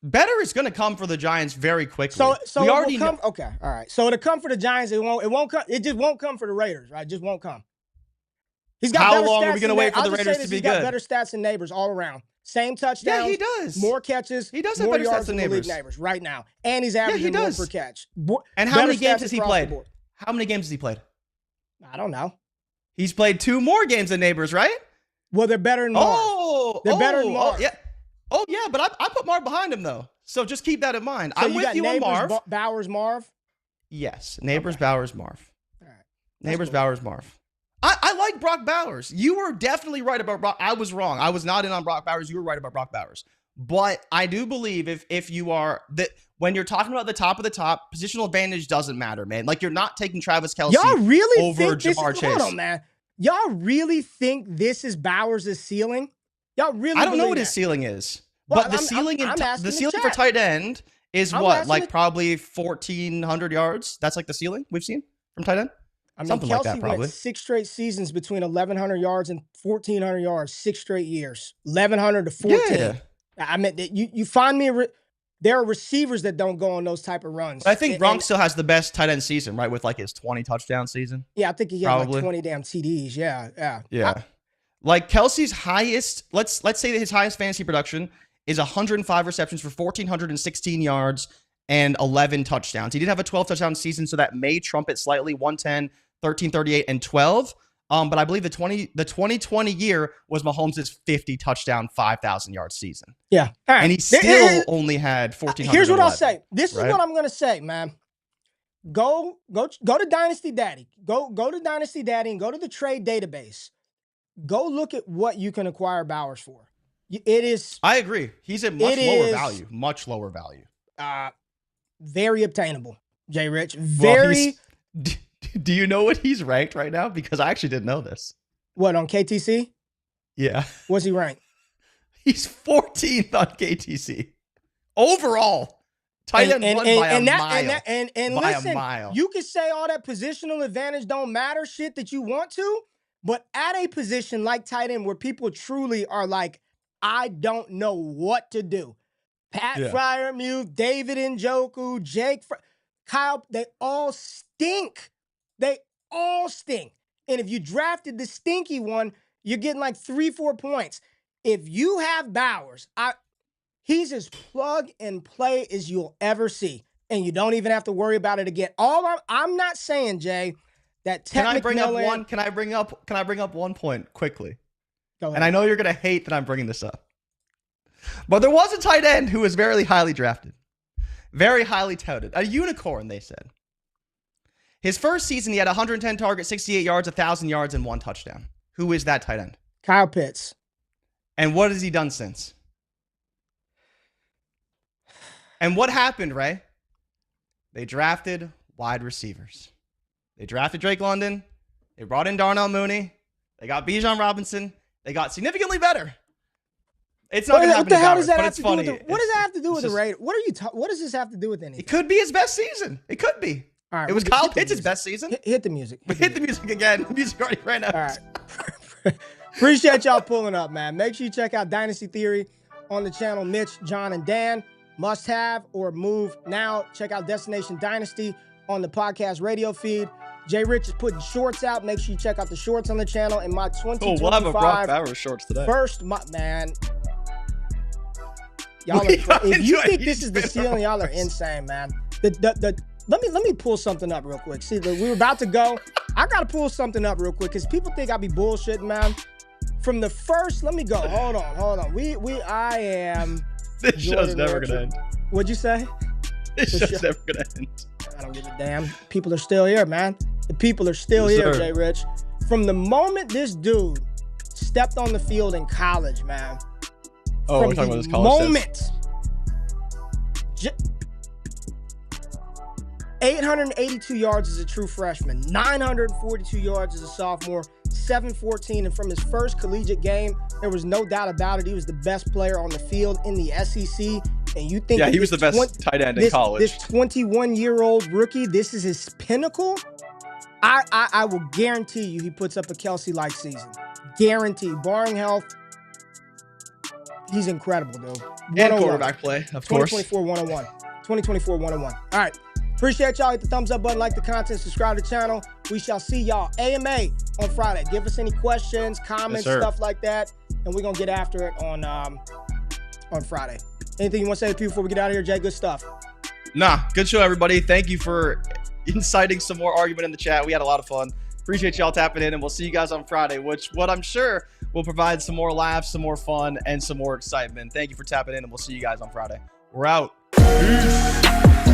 [SPEAKER 3] Better is going to come for the Giants very quickly.
[SPEAKER 1] So
[SPEAKER 3] we
[SPEAKER 1] it
[SPEAKER 3] already
[SPEAKER 1] will come. Okay, all right. So to come for the Giants, it won't come. It just won't come for the Raiders, right? It just won't come. He's got
[SPEAKER 3] How
[SPEAKER 1] better
[SPEAKER 3] long
[SPEAKER 1] stats
[SPEAKER 3] are we going to wait for the Raiders to be
[SPEAKER 1] He's
[SPEAKER 3] good?
[SPEAKER 1] got better stats than Neighbors all around. Same touchdowns.
[SPEAKER 3] Yeah, he does.
[SPEAKER 1] More catches.
[SPEAKER 3] He does have
[SPEAKER 1] more
[SPEAKER 3] better
[SPEAKER 1] yards
[SPEAKER 3] stats than
[SPEAKER 1] than
[SPEAKER 3] Neighbors.
[SPEAKER 1] Neighbors right now, and he's averaging more per catch.
[SPEAKER 3] And how many
[SPEAKER 1] Better
[SPEAKER 3] games
[SPEAKER 1] stats
[SPEAKER 3] has he
[SPEAKER 1] across
[SPEAKER 3] played?
[SPEAKER 1] the board.
[SPEAKER 3] How many games has he played?
[SPEAKER 1] I don't know.
[SPEAKER 3] He's played 2 more games than Neighbors, right?
[SPEAKER 1] Well, they're better than Marv. They're better than Marv.
[SPEAKER 3] Yeah, but I put Marv behind him though. So just keep that in mind.
[SPEAKER 1] So
[SPEAKER 3] I'm with you on Marv.
[SPEAKER 1] Bowers, Marv.
[SPEAKER 3] Yes, Neighbors, Bowers, Marv.
[SPEAKER 1] All right.
[SPEAKER 3] Neighbors,
[SPEAKER 1] cool.
[SPEAKER 3] Bowers, Marv. I like Brock Bowers. You were definitely right about Brock. I was wrong. I was not in on Brock Bowers. You were right about Brock Bowers. But I do believe if you are that when you're talking about the top of the top, positional advantage doesn't matter, man. Like you're not taking Travis Kelce
[SPEAKER 1] Y'all really
[SPEAKER 3] over
[SPEAKER 1] think this
[SPEAKER 3] Jamar
[SPEAKER 1] is,
[SPEAKER 3] Chase.
[SPEAKER 1] Hold on, man. Y'all really think this is Bowers' ceiling? Y'all really?
[SPEAKER 3] I don't know
[SPEAKER 1] believe
[SPEAKER 3] what
[SPEAKER 1] that?
[SPEAKER 3] his ceiling is.
[SPEAKER 1] Well,
[SPEAKER 3] But the ceiling
[SPEAKER 1] I'm asking
[SPEAKER 3] the
[SPEAKER 1] the
[SPEAKER 3] ceiling for
[SPEAKER 1] chat.
[SPEAKER 3] tight end is
[SPEAKER 1] I'm
[SPEAKER 3] what?
[SPEAKER 1] asking
[SPEAKER 3] Like
[SPEAKER 1] the-
[SPEAKER 3] probably 1,400 yards. That's like the ceiling we've seen from tight end.
[SPEAKER 1] I mean,
[SPEAKER 3] Something
[SPEAKER 1] Kelce
[SPEAKER 3] like that, probably.
[SPEAKER 1] went 6 straight seasons between 1,100 yards and 1,400 yards, 6 straight years, 1,100 to 14.
[SPEAKER 3] Yeah.
[SPEAKER 1] I mean, you find me. There are receivers that don't go on those type of runs.
[SPEAKER 3] But I think
[SPEAKER 1] And-
[SPEAKER 3] Gronk still has the best tight end season, right? With like his 20 touchdown season.
[SPEAKER 1] Yeah, I think he had
[SPEAKER 3] Probably.
[SPEAKER 1] like 20 damn TDs. Yeah.
[SPEAKER 3] Yeah. Like Kelsey's highest, let's say that his highest fantasy production is 105 receptions for 1,416 yards and 11 touchdowns. He did have a 12 touchdown season, so that may trump it slightly. 110, 1338, and 12. But I believe the 2020 year was Mahomes' 50 touchdown, 5,000 yard season.
[SPEAKER 1] Yeah. All right.
[SPEAKER 3] And he still only had 1,400.
[SPEAKER 1] Here's what I'll say. This
[SPEAKER 3] right?
[SPEAKER 1] is what I'm gonna say, man. Go to Dynasty Daddy. Go to Dynasty Daddy and go to the trade database. Go look at what you can acquire Bowers for. It is.
[SPEAKER 3] I agree. He's at much lower value.
[SPEAKER 1] Very obtainable. JRich. Very.
[SPEAKER 3] Well, do you know what he's ranked right now? Because I actually didn't know this.
[SPEAKER 1] What, on KTC?
[SPEAKER 3] Yeah.
[SPEAKER 1] What's he ranked?
[SPEAKER 3] He's 14th on KTC. Overall. Tight end won by a mile.
[SPEAKER 1] And
[SPEAKER 3] By a
[SPEAKER 1] listen,
[SPEAKER 3] mile.
[SPEAKER 1] you can say all that positional advantage don't matter shit that you want to, but at a position like tight end where people truly are like, I don't know what to do. Pat Freiermuth, David Njoku, Kyle, they all stink. They all stink. And if you drafted the stinky one, you're getting like 3-4 points. If you have Bowers, he's as plug and play as you'll ever see. And you don't even have to worry about it again. I'm not saying, Jay, that
[SPEAKER 3] Can I bring up one point quickly?
[SPEAKER 1] Go ahead.
[SPEAKER 3] And I know you're going to hate that I'm bringing this up. But there was a tight end who was very highly drafted. Very highly touted. A unicorn, they said. His first season, he had 110 targets, 68 yards, 1,000 yards, and 1 touchdown. Who is that tight end?
[SPEAKER 1] Kyle Pitts.
[SPEAKER 3] And what has he done since? And what happened, Ray? They drafted wide receivers. They drafted Drake London. They brought in Darnell Mooney. They got Bijan Robinson. They got significantly better. It's not going to happen to Bowers, but it's funny.
[SPEAKER 1] What does that have to do with the Raiders? What does this have to do with anything?
[SPEAKER 3] It could be his best season. It could be.
[SPEAKER 1] All right,
[SPEAKER 3] it was Kyle Pitts' best season.
[SPEAKER 1] Hit the music.
[SPEAKER 3] Hit the music again. The music already ran out.
[SPEAKER 1] All right. Appreciate y'all pulling up, man. Make sure you check out Dynasty Theory on the channel. Mitch, John, and Dan. Must have or move now. Check out Destination Dynasty on the podcast radio feed. JRich is putting shorts out. Make sure you check out the shorts on the channel. And my 2025
[SPEAKER 3] we'll have a Brock Bowers shorts today.
[SPEAKER 1] Man. Y'all are, if you think this is the ceiling, y'all are insane, man. Let me pull something up real quick. See, we were about to go. I gotta pull something up real quick because people think I be bullshitting, man. From the first, let me go. Hold on. I am.
[SPEAKER 3] This show's never gonna end.
[SPEAKER 1] What'd you say?
[SPEAKER 3] This show's never gonna end.
[SPEAKER 1] I don't give a damn. People are still here, man. The people are still here, JRich. From the moment this dude stepped on the field in college, man.
[SPEAKER 3] Oh, we're talking about this college
[SPEAKER 1] moment. 882 yards as a true freshman, 942 yards as a sophomore, 714, and from his first collegiate game, there was no doubt about it. He was the best player on the field in the SEC. And you think
[SPEAKER 3] he was the best tight end in college.
[SPEAKER 1] This 21-year-old rookie, this is his pinnacle. I will guarantee you he puts up a Kelsey-like season. Guarantee, barring health. He's incredible, dude.
[SPEAKER 3] And quarterback play, of course.
[SPEAKER 1] 2024-101. 2024-101. All right. Appreciate y'all. Hit the thumbs up button, like the content, subscribe to the channel. We shall see y'all AMA on Friday. Give us any questions, comments, stuff like that, and we're going to get after it on Friday. Anything you want to say to people before we get out of here, Jay? Good stuff.
[SPEAKER 3] Nah, good show, everybody. Thank you for inciting some more argument in the chat. We had a lot of fun. Appreciate y'all tapping in, and we'll see you guys on Friday, what I'm sure will provide some more laughs, some more fun, and some more excitement. Thank you for tapping in, and we'll see you guys on Friday. We're out. Peace.